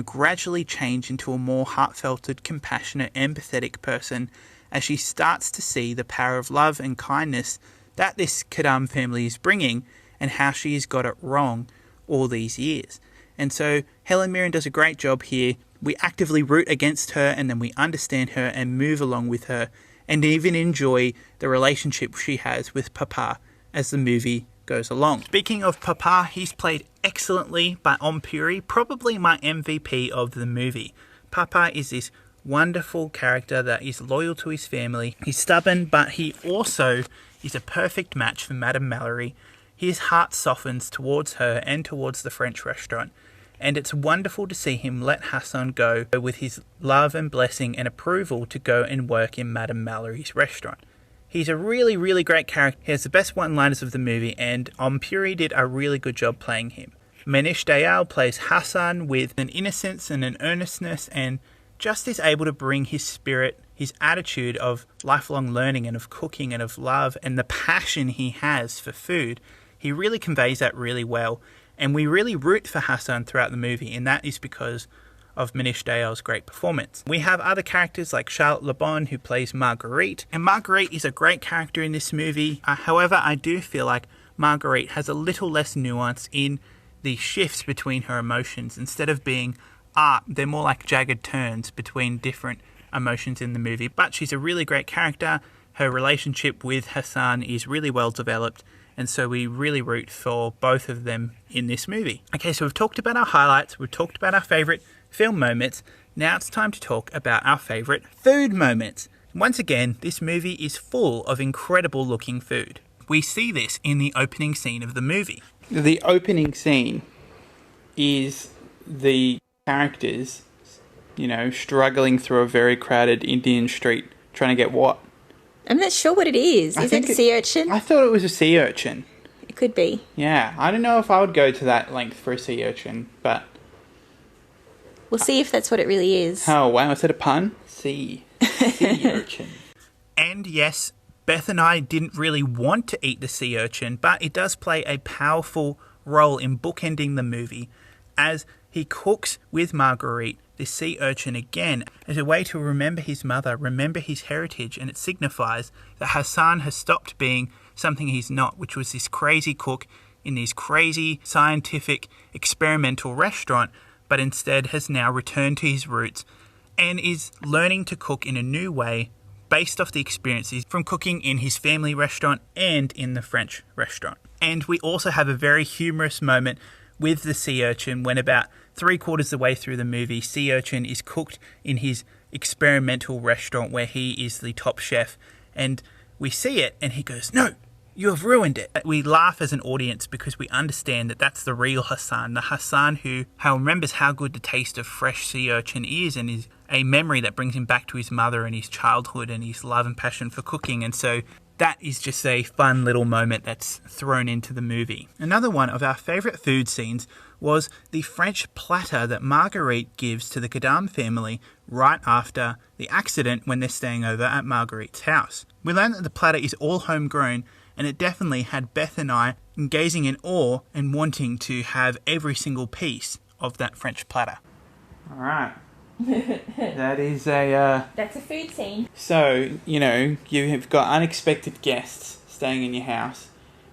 gradually change into a more heartfelt, compassionate, empathetic person as she starts to see the power of love and kindness that this Kadam family is bringing and how she has got it wrong all these years. And so Helen Mirren does a great job here. We actively root against her, and then we understand her and move along with her and even enjoy the relationship she has with Papa as the movie goes along. Speaking of Papa, he's played excellently by Om Puri, probably my MVP of the movie. Papa is this wonderful character that is loyal to his family. He's stubborn, but he also is a perfect match for Madame Mallory. His heart softens towards her and towards the French restaurant, and it's wonderful to see him let Hassan go with his love and blessing and approval to go and work in Madame Mallory's restaurant. He's a really, really great character. He has the best one-liners of the movie, and Om Puri did a really good job playing him. Manish Dayal plays Hassan with an innocence and an earnestness, and just is able to bring his spirit, his attitude of lifelong learning and of cooking and of love and the passion he has for food. He really conveys that really well, and we really root for Hassan throughout the movie, and that is because of Manish Dayal's great performance. We have other characters like Charlotte Le Bon, who plays Marguerite, and Marguerite is a great character in this movie. However, I do feel like Marguerite has a little less nuance in the shifts between her emotions. Instead of being art, they're more like jagged turns between different emotions in the movie. But she's a really great character. Her relationship with Hassan is really well developed, and so we really root for both of them in this movie. Okay, so we've talked about our highlights, we've talked about our favourite film moments. Now it's time to talk about our favourite food moments. Once again, this movie is full of incredible looking food. We see this in the opening scene of the movie. The opening scene is the characters, struggling through a very crowded Indian street trying to get what? I'm not sure what it is. Is it a sea urchin? I thought it was a sea urchin. It could be. Yeah, I don't know if I would go to that length for a sea urchin, but we'll see if that's what it really is. Oh, wow, is that a pun? Sea urchin. And yes, Beth and I didn't really want to eat the sea urchin, but it does play a powerful role in bookending the movie as he cooks with Marguerite this sea urchin again as a way to remember his mother, remember his heritage, and it signifies that Hassan has stopped being something he's not, which was this crazy cook in this crazy scientific experimental restaurant, but instead has now returned to his roots and is learning to cook in a new way based off the experiences from cooking in his family restaurant and in the French restaurant. And we also have a very humorous moment with the sea urchin when about 3/4 of the way through the movie, sea urchin is cooked in his experimental restaurant where he is the top chef, and we see it and he goes, "No, you have ruined it." We laugh as an audience because we understand that that's the real Hassan, the Hassan who remembers how good the taste of fresh sea urchin is and is a memory that brings him back to his mother and his childhood and his love and passion for cooking. And so that is just a fun little moment that's thrown into the movie. Another one of our favourite food scenes was the French platter that Marguerite gives to the Kadam family right after the accident when they're staying over at Marguerite's house. We learn that the platter is all homegrown, and it definitely had Beth and I gazing in awe and wanting to have every single piece of that French platter. All right. That is That's a food scene. So, you have got unexpected guests staying in your house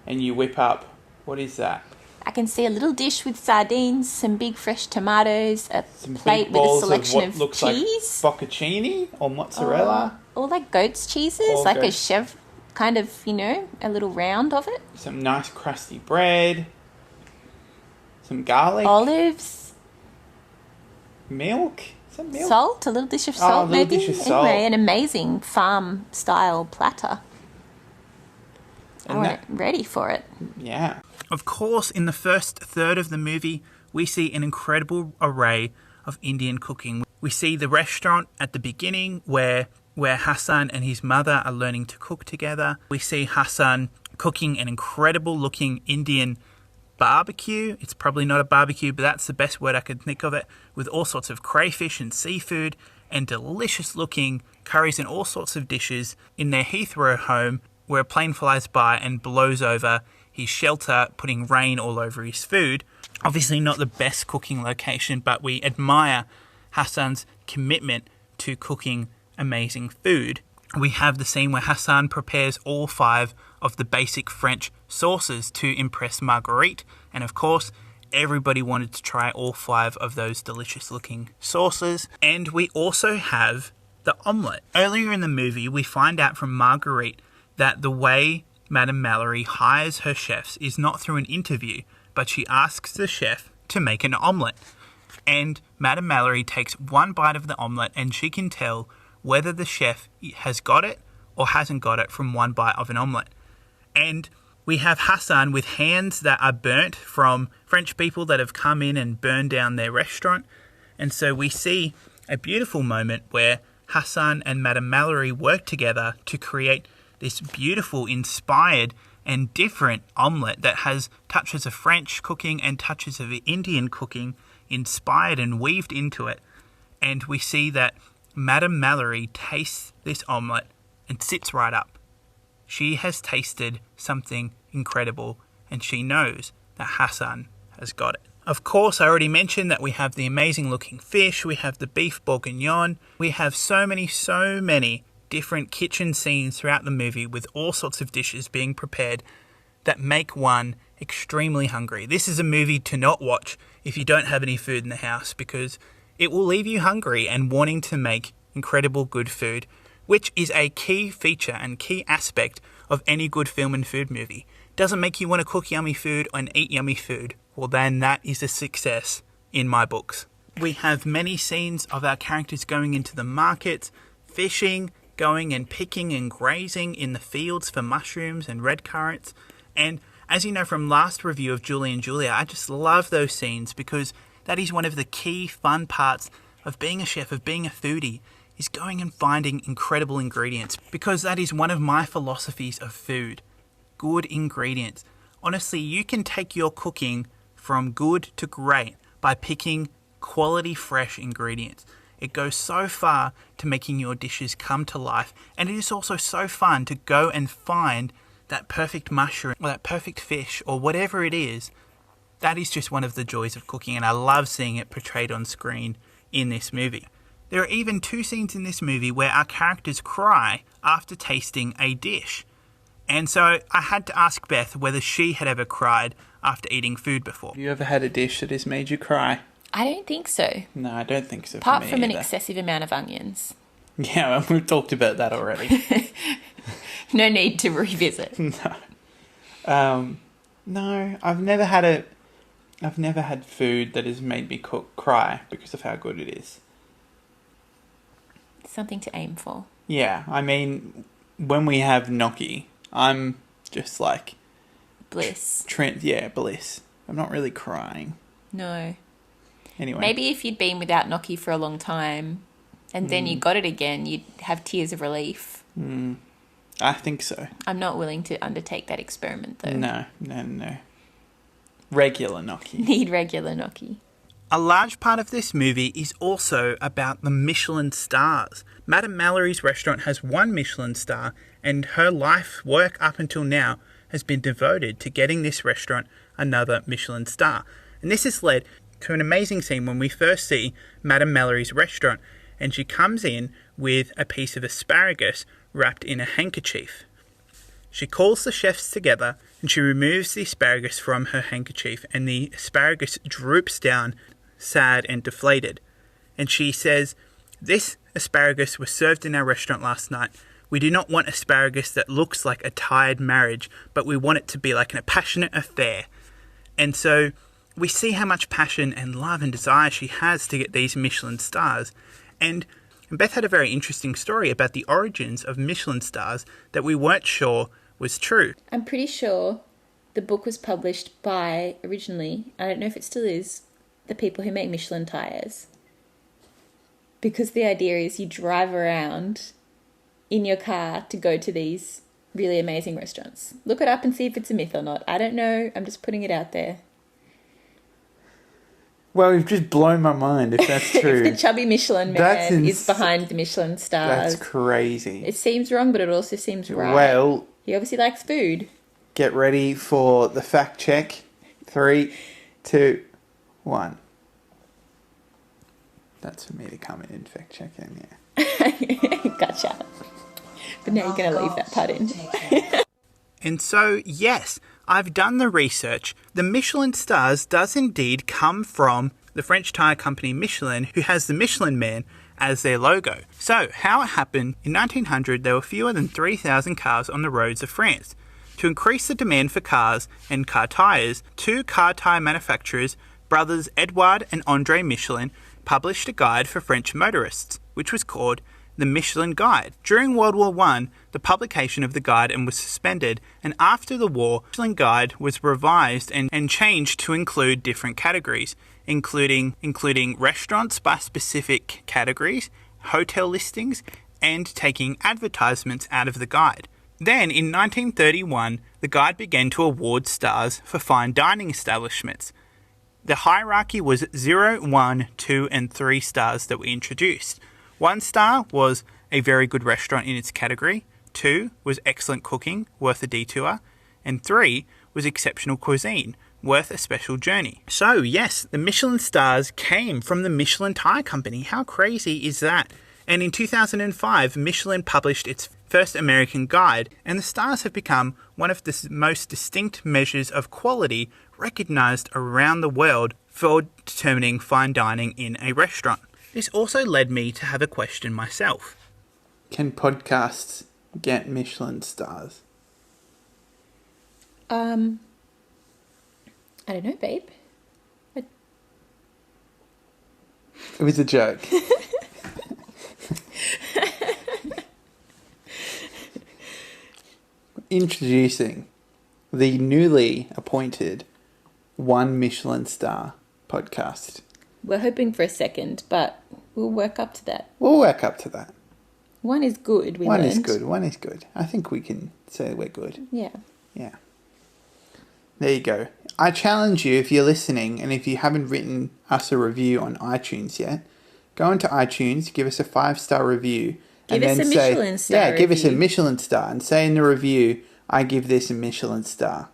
and you whip up, what is that? I can see a little dish with sardines, some big fresh tomatoes, Some plate big with a balls selection of what looks cheese. like focacciini or mozzarella. Or like goat's cheeses, Or like goat- a chef, kind of, a little round of it. Some nice crusty bread. Some garlic. Olives. Milk. that milk? Salt, a little dish of Oh, salt, a little maybe. dish of salt. Anyway, an amazing farm-style platter. I And wasn't ready for it. Yeah. Of course, in the first third of the movie, we see an incredible array of Indian cooking. We see the restaurant at the beginning where Hassan and his mother are learning to cook together. We see Hassan cooking an incredible looking Indian barbecue. It's probably not a barbecue, but that's the best word I could think of it, with all sorts of crayfish and seafood and delicious looking curries and all sorts of dishes in their Heathrow home, where a plane flies by and blows over his shelter, putting rain all over his food. Obviously not the best cooking location, but we admire Hassan's commitment to cooking amazing food. We have the scene where Hassan prepares all 5 of the basic French sauces to impress Marguerite, and of course everybody wanted to try all 5 of those delicious looking sauces. And we also have the omelette. Earlier in the movie we find out from Marguerite that the way Madame Mallory hires her chefs is not through an interview, but she asks the chef to make an omelette. And Madame Mallory takes one bite of the omelette and she can tell whether the chef has got it or hasn't got it from one bite of an omelette. And we have Hassan with hands that are burnt from French people that have come in and burned down their restaurant. And so we see a beautiful moment where Hassan and Madame Mallory work together to create this beautiful, inspired and different omelette that has touches of French cooking and touches of Indian cooking inspired and weaved into it. And we see that Madame Mallory tastes this omelette and sits right up. She has tasted something incredible and she knows that Hassan has got it. Of course, I already mentioned that we have the amazing looking fish, we have the beef bourguignon, we have so many different kitchen scenes throughout the movie with all sorts of dishes being prepared that make one extremely hungry. This is a movie to not watch if you don't have any food in the house, because it will leave you hungry and wanting to make incredible good food, which is a key feature and key aspect of any good film and food movie. Doesn't make you want to cook yummy food and eat yummy food, well then that is a success in my books. We have many scenes of our characters going into the markets, fishing, going and picking and grazing in the fields for mushrooms and red currants. And as you know from last review of Julie and Julia, I just love those scenes because that is one of the key fun parts of being a chef, of being a foodie, is going and finding incredible ingredients, because that is one of my philosophies of food. Good ingredients. Honestly, you can take your cooking from good to great by picking quality fresh ingredients. It goes so far to making your dishes come to life, and it is also so fun to go and find that perfect mushroom or that perfect fish or whatever it is. That is just one of the joys of cooking, and I love seeing it portrayed on screen in this movie. There are even 2 scenes in this movie where our characters cry after tasting a dish. And so I had to ask Beth whether she had ever cried after eating food before. Have you ever had a dish that has made you cry? I don't think so. No, I don't think so. Apart from an excessive amount of onions. Yeah, we've talked about that already. No need to revisit. No. No, I've never had food that has made me cry because of how good it is. Something to aim for. Yeah, I mean, when we have gnocchi, I'm just like... Bliss. Bliss. I'm not really crying. No. Anyway. Maybe if you'd been without gnocchi for a long time and then you got it again, you'd have tears of relief. I think so. I'm not willing to undertake that experiment, though. No. Regular gnocchi. Need regular gnocchi. A large part of this movie is also about the Michelin stars. Madame Mallory's restaurant has 1 Michelin star, and her life work up until now has been devoted to getting this restaurant another Michelin star. And this has led to an amazing scene when we first see Madame Mallory's restaurant, and she comes in with a piece of asparagus wrapped in a handkerchief. She calls the chefs together and she removes the asparagus from her handkerchief, and the asparagus droops down, sad and deflated. And she says, "This asparagus was served in our restaurant last night. We do not want asparagus that looks like a tired marriage, but we want it to be like a passionate affair." And so we see how much passion and love and desire she has to get these Michelin stars. And Beth had a very interesting story about the origins of Michelin stars that we weren't sure was true. I'm pretty sure the book was published by, originally, I don't know if it still is, the people who make Michelin tires. Because the idea is you drive around in your car to go to these really amazing restaurants. Look it up and see if it's a myth or not. I don't know. I'm just putting it out there. Well, you've just blown my mind if that's true. The chubby Michelin man is behind the Michelin stars. That's crazy. It seems wrong, but it also seems right. Well, he obviously likes food. Get ready for the fact check. 3, 2, 1. That's for me to come in and fact check in, yeah. Gotcha. But now you're going to leave that part in. And so, yes, I've done the research. The Michelin stars does indeed come from the French tire company Michelin, who has the Michelin Man as their logo. So, how it happened, in 1900 there were fewer than 3,000 cars on the roads of France. To increase the demand for cars and car tires, two car tire manufacturers, brothers Edouard and André Michelin, published a guide for French motorists, which was called the Michelin Guide. During World War I, the publication of the guide was suspended, and after the war, the Michelin Guide was revised and changed to include different categories, including restaurants by specific categories, hotel listings, and taking advertisements out of the guide. Then, in 1931, the guide began to award stars for fine dining establishments. The hierarchy was 0, 1, 2, and 3 stars that were introduced. 1 star was a very good restaurant in its category, 2 was excellent cooking, worth a detour, and 3 was exceptional cuisine, worth a special journey. So yes, the Michelin stars came from the Michelin Tire Company. How crazy is that? And in 2005, Michelin published its first American guide, and the stars have become one of the most distinct measures of quality recognized around the world for determining fine dining in a restaurant. This also led me to have a question myself. Can podcasts get Michelin stars? I don't know, babe. It was a joke. Introducing the newly appointed One Michelin Star podcast. We're hoping for a second, but we'll work up to that. We'll work up to that. One is good, One is good. I think we can say we're good. Yeah. Yeah. There you go. I challenge you, if you're listening, and if you haven't written us a review on iTunes yet, go into iTunes, give us a 5-star review. Give us a Michelin star Yeah, give us a review. Michelin star and say in the review, I give this a Michelin star.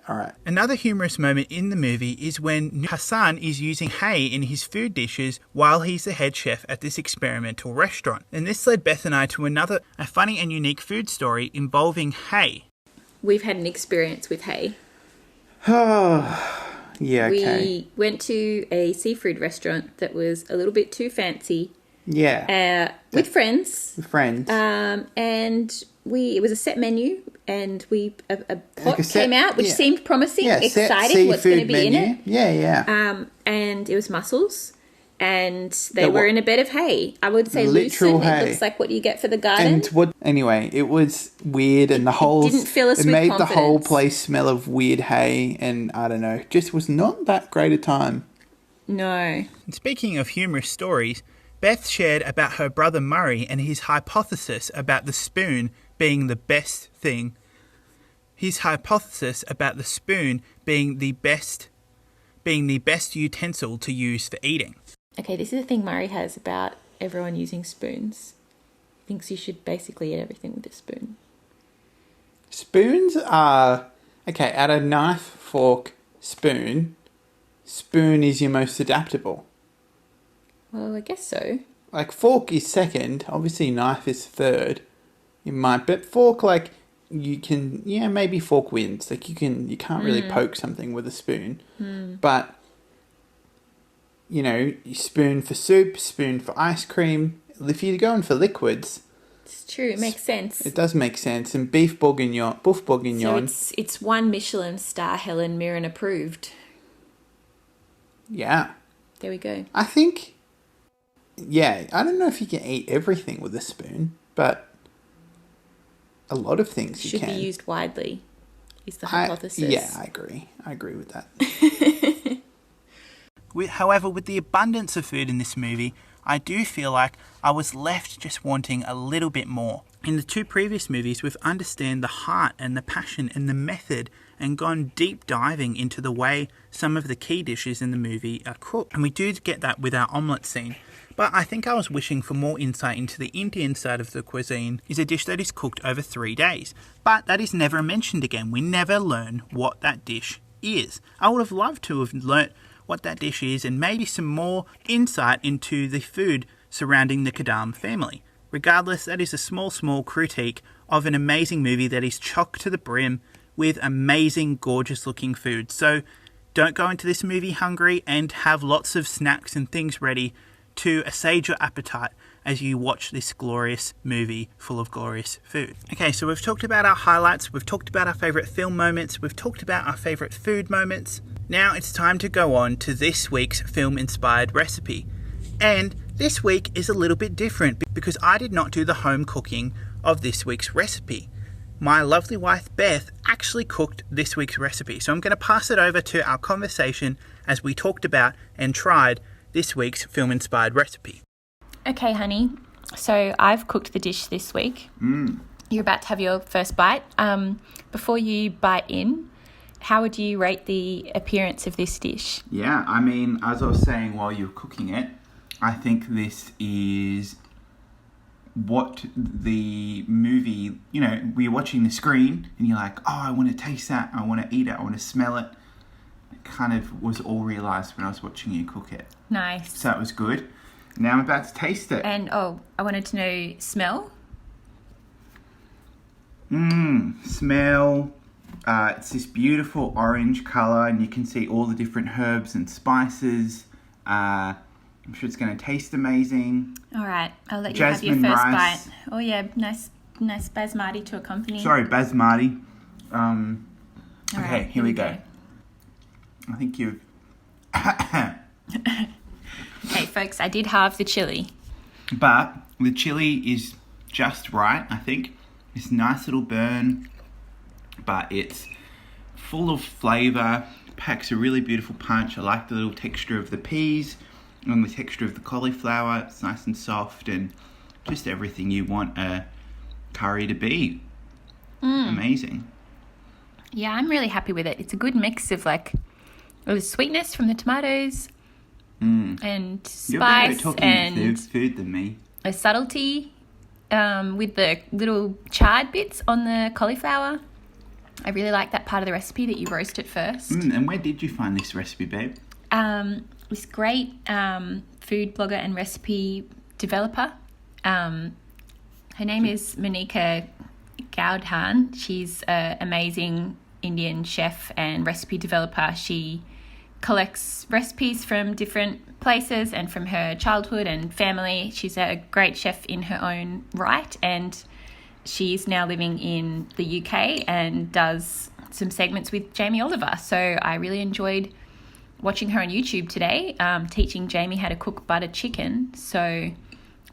All right. Another humorous moment in the movie is when Hassan is using hay in his food dishes while he's the head chef at this experimental restaurant. And this led Beth and I to a funny and unique food story involving hay. We've had an experience with hay. Oh, yeah, okay. We went to a seafood restaurant that was a little bit too fancy. Yeah. With friends. Friends. And it was a set menu, and a pot set- came out, which yeah. seemed promising, Yeah, set exciting, what's going to seafood be in menu. it. Yeah. And it was mussels, and they The were what? in a bed of hay. I would say Literal lucerne. hay. It looks like what you get for the garden. And anyway, it was weird, and the whole didn't fill us it with made the whole confidence. place smell of weird hay, and I don't know, just was not that great a time. No. And speaking of humorous stories, Beth shared about her brother Murray and his hypothesis about the spoon being the best thing. His hypothesis about the spoon being the best utensil to use for eating. Okay, this is the thing Murray has about everyone using spoons. Thinks you should basically eat everything with a spoon. Spoons are okay. At a knife, fork, spoon is your most adaptable. Well, I guess so. Like fork is second, obviously knife is third. You might, but fork, like you can, yeah, maybe fork wins. Like you can't really poke something with a spoon, but you know, you spoon for soup, spoon for ice cream. If you're going for liquids, It's true. It makes sense. it does make sense. And beef bourguignon. So it's one Michelin star Helen Mirren approved. Yeah. There we go. I think, yeah, I don't know if you can eat everything with a spoon, but a lot of things you Should can. be used widely, is the hypothesis. Yeah, I agree. I agree with that. However, with the abundance of food in this movie, I do feel like I was left just wanting a little bit more. In the two previous movies, we've understood the heart and the passion and the method and gone deep diving into the way some of the key dishes in the movie are cooked. And we do get that with our omelette scene. But I think I was wishing for more insight into the Indian side of the cuisine. Is a dish that is cooked over 3 days. But that is never mentioned again. We never learn what that dish is. I would have loved to have learnt what that dish is and maybe some more insight into the food surrounding the Kadam family. Regardless, that is a small critique of an amazing movie that is chock to the brim with amazing, gorgeous looking food. So don't go into this movie hungry, and have lots of snacks and things ready to assuage your appetite as you watch this glorious movie full of glorious food. Okay, so we've talked about our highlights, we've talked about our favourite film moments, we've talked about our favourite food moments. Now it's time to go on to this week's film-inspired recipe. And this week is a little bit different because I did not do the home cooking of this week's recipe. My lovely wife Beth actually cooked this week's recipe. So I'm going to pass it over to our conversation as we talked about and tried this week's film-inspired recipe. Okay, honey. So I've cooked the dish this week. You're about to have your first bite. Before you bite in, how would you rate the appearance of this dish? Yeah, I mean, as I was saying while you were cooking it, I think this is what the movie, you know, we're watching the screen and you're like, oh, I want to taste that, I want to eat it, I want to smell it. It kind of was all realised when I was watching you cook it. Nice. So that was good. Now I'm about to taste it. And, I wanted to know smell. Smell. It's this beautiful orange colour and you can see all the different herbs and spices. I'm sure it's going to taste amazing. All right, I'll let you have your first bite. Oh yeah, nice basmati to accompany. Sorry, basmati. All Okay, right, here we go. I think you've... Okay, folks, I did halve the chili. But the chili is just right, I think. It's a nice little burn, but it's full of flavour, packs a really beautiful punch. I like the little texture of the peas and the texture of the cauliflower. It's nice and soft and just everything you want a curry to be. Amazing. Yeah, I'm really happy with it. It's a good mix of like the sweetness from the tomatoes and You're better at spice talking and food than me. a subtlety with the little charred bits on the cauliflower. I really like that part of the recipe that you roast it first. And where did you find this recipe, babe? This great food blogger and recipe developer. Her name is Monika Gaudhan. She's an amazing Indian chef and recipe developer. She collects recipes from different places and from her childhood and family. She's a great chef in her own right, and she's now living in the UK and does some segments with Jamie Oliver. So I really enjoyed watching her on YouTube today, teaching Jamie how to cook butter chicken. So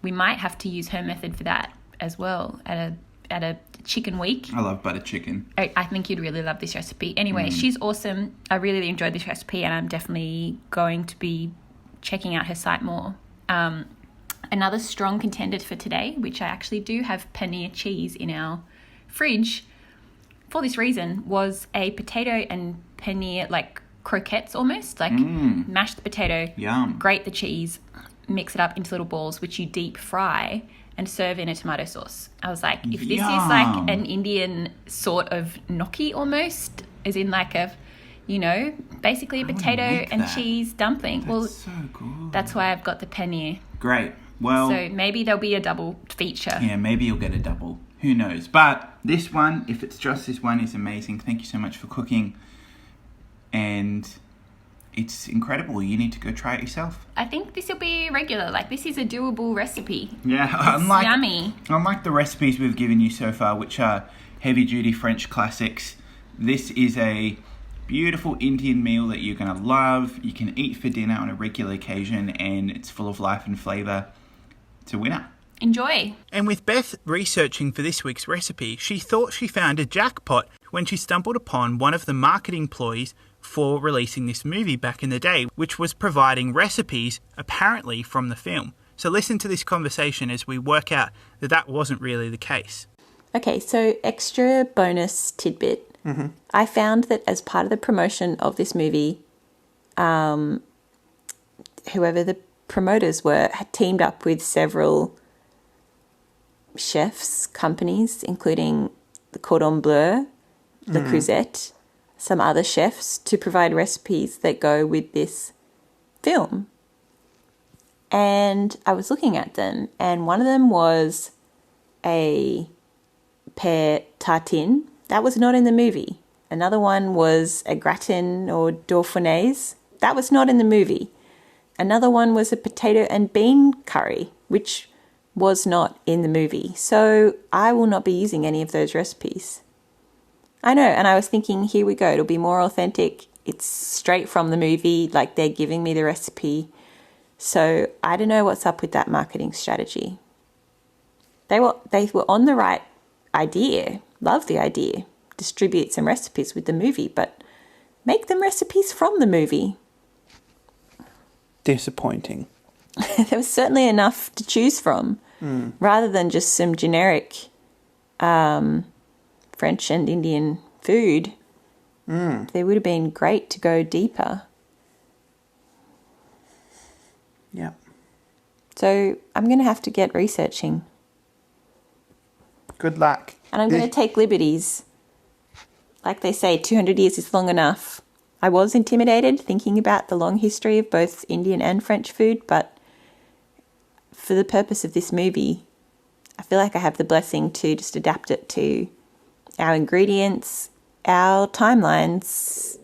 we might have to use her method for that as well at a chicken week. I love butter chicken. I think you'd really love this recipe. Anyway, she's awesome. I really enjoyed this recipe and I'm definitely going to be checking out her site more. Another strong contender for today, which I actually do have paneer cheese in our fridge for this reason, was a potato and paneer, like croquettes almost, like mash the potato, Yum. grate the cheese, mix it up into little balls, which you deep fry and serve in a tomato sauce. I was like, if this is like an Indian sort of gnocchi almost, as in like a, you know, basically a potato and cheese dumpling. That's so good. That's why I've got the paneer. Great. Well, So maybe there'll be a double feature. yeah, maybe you'll get a double. Who knows? But this one, if it's just this one, is amazing. Thank you so much for cooking. And it's incredible. You need to go try it yourself. I think this will be regular. Like, this is a doable recipe. Yeah, It's yummy. Unlike the recipes we've given you so far, which are heavy-duty French classics, this is a beautiful Indian meal that you're going to love. You can eat for dinner on a regular occasion, and it's full of life and flavour. It's a winner. Enjoy. And with Beth researching for this week's recipe, she thought she found a jackpot when she stumbled upon one of the marketing ploys for releasing this movie back in the day, which was providing recipes apparently from the film. So listen to this conversation as we work out that that wasn't really the case. Okay, so extra bonus tidbit. I found that as part of the promotion of this movie, whoever the promoters were had teamed up with several chefs, companies, including the Cordon Bleu, Le Creuset, some other chefs, to provide recipes that go with this film. And I was looking at them, and one of them was a pear tartine. That was not in the movie. Another one was a gratin or dauphinaise. That was not in the movie. Another one was a potato and bean curry, which was not in the movie. So I will not be using any of those recipes. I know, and I was thinking, here we go. It'll be more authentic. It's straight from the movie, like they're giving me the recipe. So I don't know what's up with that marketing strategy. They were on the right idea. Love the idea. Distribute some recipes with the movie, but make them recipes from the movie. Disappointing. There was certainly enough to choose from, rather than just some generic French and Indian food. They would have been great to go deeper. Yeah. So I'm going to have to get researching. Good luck. And I'm going to take liberties. Like they say, 200 years is long enough. I was intimidated thinking about the long history of both Indian and French food, but for the purpose of this movie, I feel like I have the blessing to just adapt it to our ingredients, our timelines,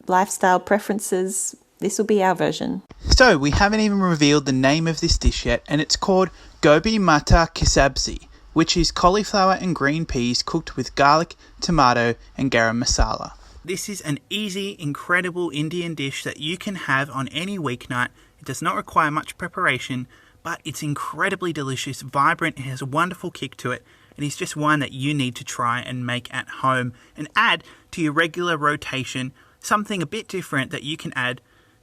lifestyle preferences. This will be our version. So we haven't even revealed the name of this dish yet, and it's called Gobi Mata Kisabzi, which is cauliflower and green peas cooked with garlic, tomato and garam masala. This is an easy, incredible Indian dish that you can have on any weeknight. It does not require much preparation, but it's incredibly delicious, vibrant, it has a wonderful kick to it, and it's just one that you need to try and make at home and add to your regular rotation, something a bit different that you can add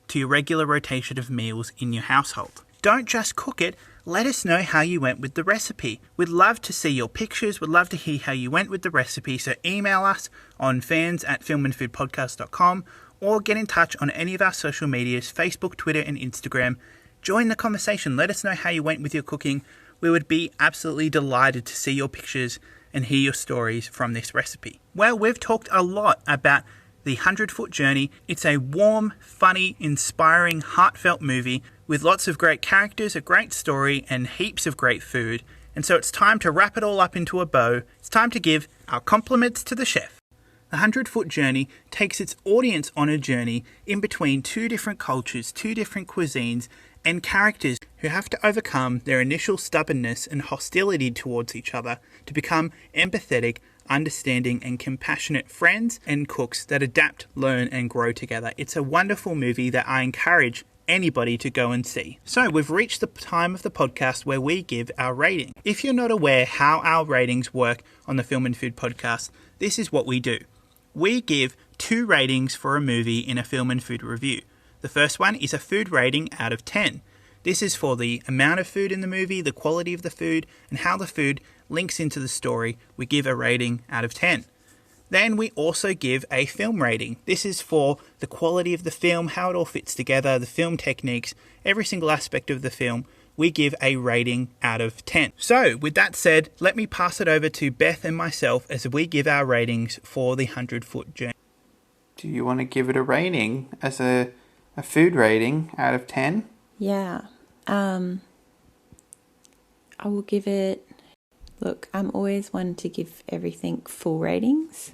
to your regular rotation of meals in your household. Don't just cook it, let us know how you went with the recipe. We'd love to see your pictures, we'd love to hear how you went with the recipe, so email us on fans@filmandfoodpodcast.com or get in touch on any of our social medias, Facebook, Twitter and Instagram. Join the conversation, let us know how you went with your cooking. We would be absolutely delighted to see your pictures and hear your stories from this recipe. Well, we've talked a lot about The 100-Foot Journey. It's a warm, funny, inspiring, heartfelt movie with lots of great characters, a great story, and heaps of great food. And so it's time to wrap it all up into a bow. It's time to give our compliments to the chef. The 100-Foot Journey takes its audience on a journey in between two different cultures, two different cuisines, and characters who have to overcome their initial stubbornness and hostility towards each other to become empathetic, understanding and compassionate friends and cooks that adapt, learn and grow together. It's a wonderful movie that I encourage anybody to go and see. So we've reached the time of the podcast where we give our rating. If you're not aware how our ratings work on the Film and Food podcast, this is what we do. We give 2 ratings for a movie in a film and food review. The first one is a food rating out of 10. This is for the amount of food in the movie, the quality of the food, and how the food links into the story. We give a rating out of 10. Then we also give a film rating. This is for the quality of the film, how it all fits together, the film techniques, every single aspect of the film. We give a rating out of 10. So with that said, let me pass it over to Beth and myself as we give our ratings for the 100-Foot Journey. Do you want to give it a rating as a food rating out of 10? Yeah. I will give it... Look, I'm always one to give everything full ratings,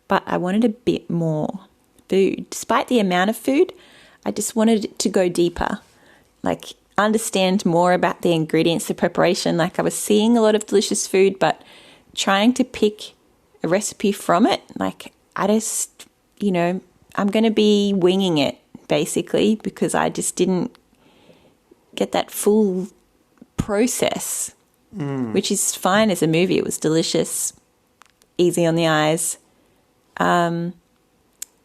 but I wanted a bit more food. Despite the amount of food, I just wanted it to go deeper. Like, understand more about the ingredients, the preparation. Like, I was seeing a lot of delicious food, but trying to pick a recipe from it, like, I just, I'm going to be winging it, basically, because I just didn't get that full process, which is fine as a movie. It was delicious, easy on the eyes. But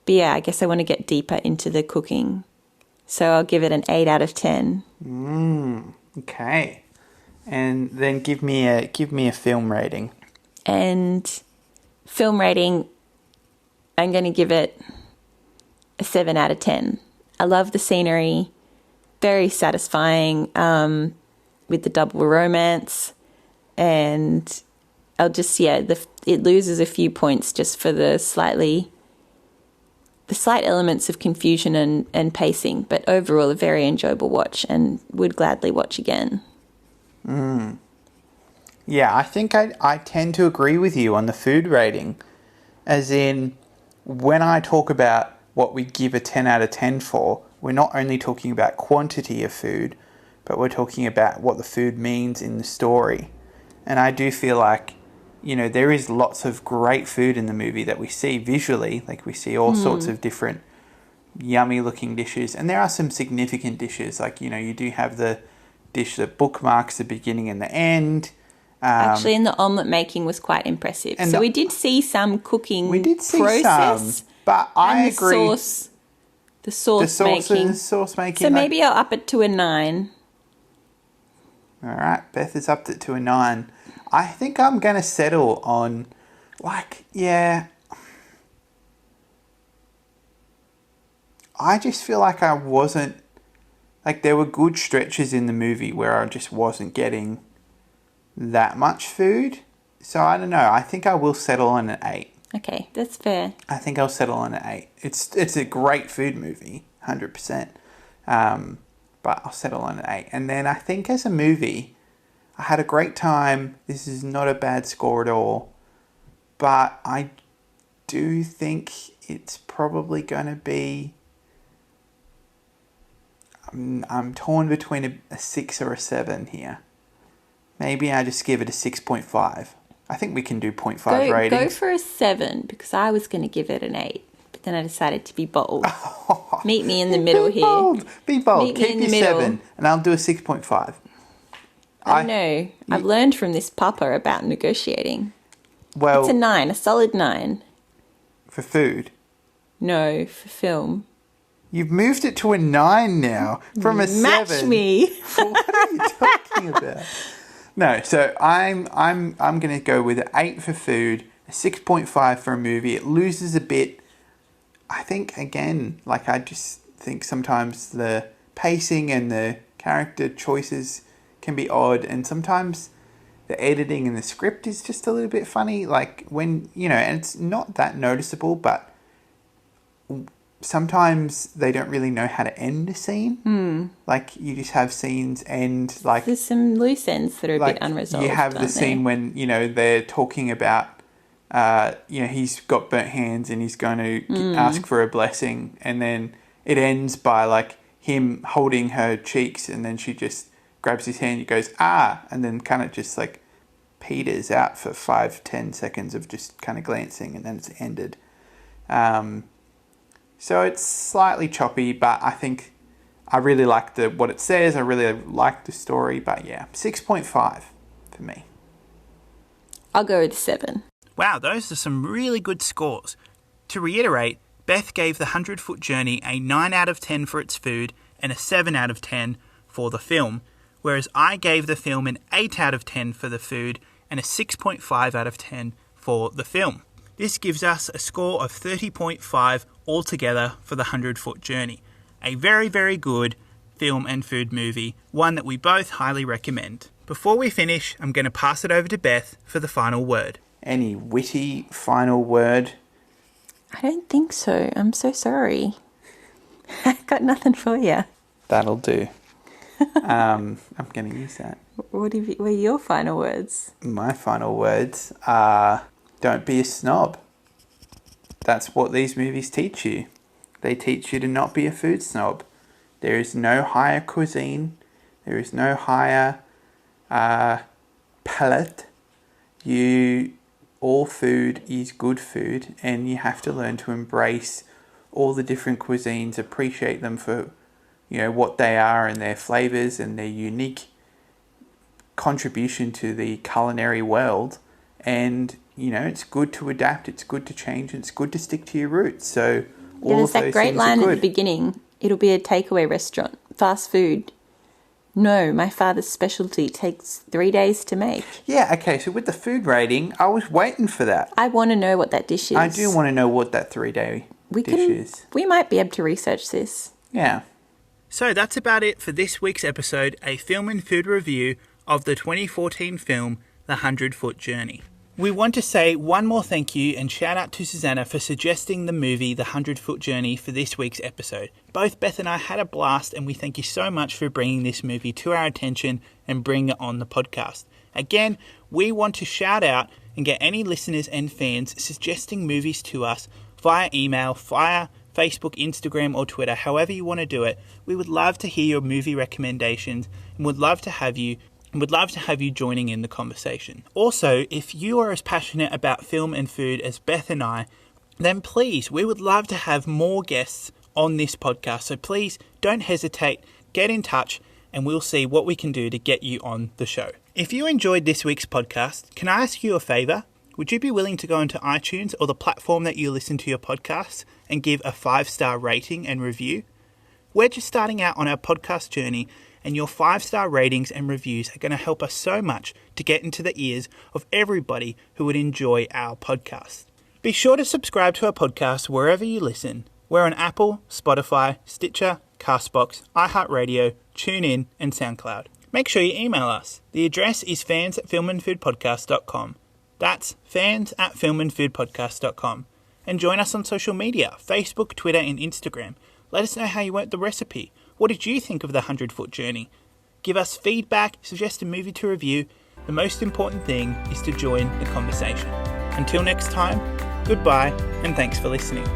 yeah, I guess I want to get deeper into the cooking. So I'll give it an 8 out of 10. Okay. And then give me a film rating. And film rating, I'm going to give it a 7 out of 10. I love the scenery, very satisfying with the double romance, and I'll just, it loses a few points just for the slight elements of confusion and pacing, but overall a very enjoyable watch and would gladly watch again. Yeah, I think I tend to agree with you on the food rating, as in when I talk about what we give a 10 out of 10 for, we're not only talking about quantity of food, but we're talking about what the food means in the story. And I do feel like, there is lots of great food in the movie that we see visually, like we see all sorts of different yummy looking dishes. And there are some significant dishes, like, you do have the dish that bookmarks the beginning and the end. Actually, and the omelette making was quite impressive. And so we did see some cooking process. But I agree. The sauce making. So maybe I'll up it to a 9. All right, Beth has upped it to a 9. I think I'm going to settle on, I just feel like I wasn't, there were good stretches in the movie where I just wasn't getting that much food. So I don't know. I think I will settle on an 8. Okay, that's fair. I think I'll settle on an 8. It's a great food movie, 100%. But I'll settle on an 8. And then I think as a movie, I had a great time. This is not a bad score at all. But I do think it's probably going to be... I'm torn between a 6 or a 7 here. Maybe I just give it a 6.5. I think we can do 0.5 ratings. Go for a 7, because I was going to give it an 8. But then I decided to be bold. Meet me in the middle here. Be bold. Keep your 7, and I'll do a 6.5. I know. I've learned from this papa about negotiating. Well, it's a 9, a solid 9. For food? No, for film. You've moved it to a 9 now from a 7. Match me. What are you talking about? No, so I'm going to go with an 8 for food, a 6.5 for a movie. It loses a bit. I think, again, I just think sometimes the pacing and the character choices can be odd, and sometimes the editing and the script is just a little bit funny. When, and it's not that noticeable, but sometimes they don't really know how to end a scene. You just have scenes end there's some loose ends that are a bit unresolved. You have the scene when, they're talking about, he's got burnt hands and he's going to ask for a blessing, and then it ends by him holding her cheeks, and then she just grabs his hand, he goes, ah, and then kind of just peters out for 5-10 seconds of just kind of glancing, and then it's ended. So it's slightly choppy, but I think I really like what it says. I really like the story, but yeah, 6.5 for me. I'll go with 7. Wow, those are some really good scores. To reiterate, Beth gave The 100-Foot Journey a 9 out of 10 for its food and a 7 out of 10 for the film, whereas I gave the film an 8 out of 10 for the food and a 6.5 out of 10 for the film. This gives us a score of 30.5 altogether for The 100-Foot Journey. A very, very good film and food movie, one that we both highly recommend. Before we finish, I'm going to pass it over to Beth for the final word. Any witty final word? I don't think so. I'm so sorry. I got nothing for you. That'll do. I'm going to use that. What are your final words? My final words are, don't be a snob. That's what these movies teach you. They teach you to not be a food snob. There is no higher cuisine. There is no higher palate. All food is good food, and you have to learn to embrace all the different cuisines, appreciate them for, what they are and their flavours and their unique contribution to the culinary world. And, it's good to adapt, it's good to change, and it's good to stick to your roots. So all There's of that those great things line are at good. the beginning. It'll be a takeaway restaurant, fast food. No, my father's specialty takes 3 days to make. Yeah, okay, so with the food rating, I was waiting for that. I want to know what that dish is. I do want to know what that 3-day dish is. We might be able to research this. Yeah. So that's about it for this week's episode, a film and food review of the 2014 film, The 100-Foot Journey. We want to say one more thank you and shout out to Susanna for suggesting the movie The 100-Foot Journey for this week's episode. Both Beth and I had a blast, and we thank you so much for bringing this movie to our attention and bringing it on the podcast. Again, we want to shout out and get any listeners and fans suggesting movies to us via email, via Facebook, Instagram or Twitter, however you want to do it. We would love to hear your movie recommendations and would love to have you joining in the conversation. Also, if you are as passionate about film and food as Beth and I, then please, we would love to have more guests on this podcast. So please don't hesitate, get in touch, and we'll see what we can do to get you on the show. If you enjoyed this week's podcast, can I ask you a favour? Would you be willing to go into iTunes or the platform that you listen to your podcasts and give a 5-star rating and review? We're just starting out on our podcast journey, and your 5-star ratings and reviews are going to help us so much to get into the ears of everybody who would enjoy our podcast. Be sure to subscribe to our podcast wherever you listen. We're on Apple, Spotify, Stitcher, Castbox, iHeartRadio, TuneIn and SoundCloud. Make sure you email us. The address is fans@filmandfoodpodcast.com. That's fans@filmandfoodpodcast.com. And join us on social media, Facebook, Twitter and Instagram. Let us know how you went the recipe. What did you think of the 100-Foot Journey? Give us feedback, suggest a movie to review. The most important thing is to join the conversation. Until next time, goodbye and thanks for listening.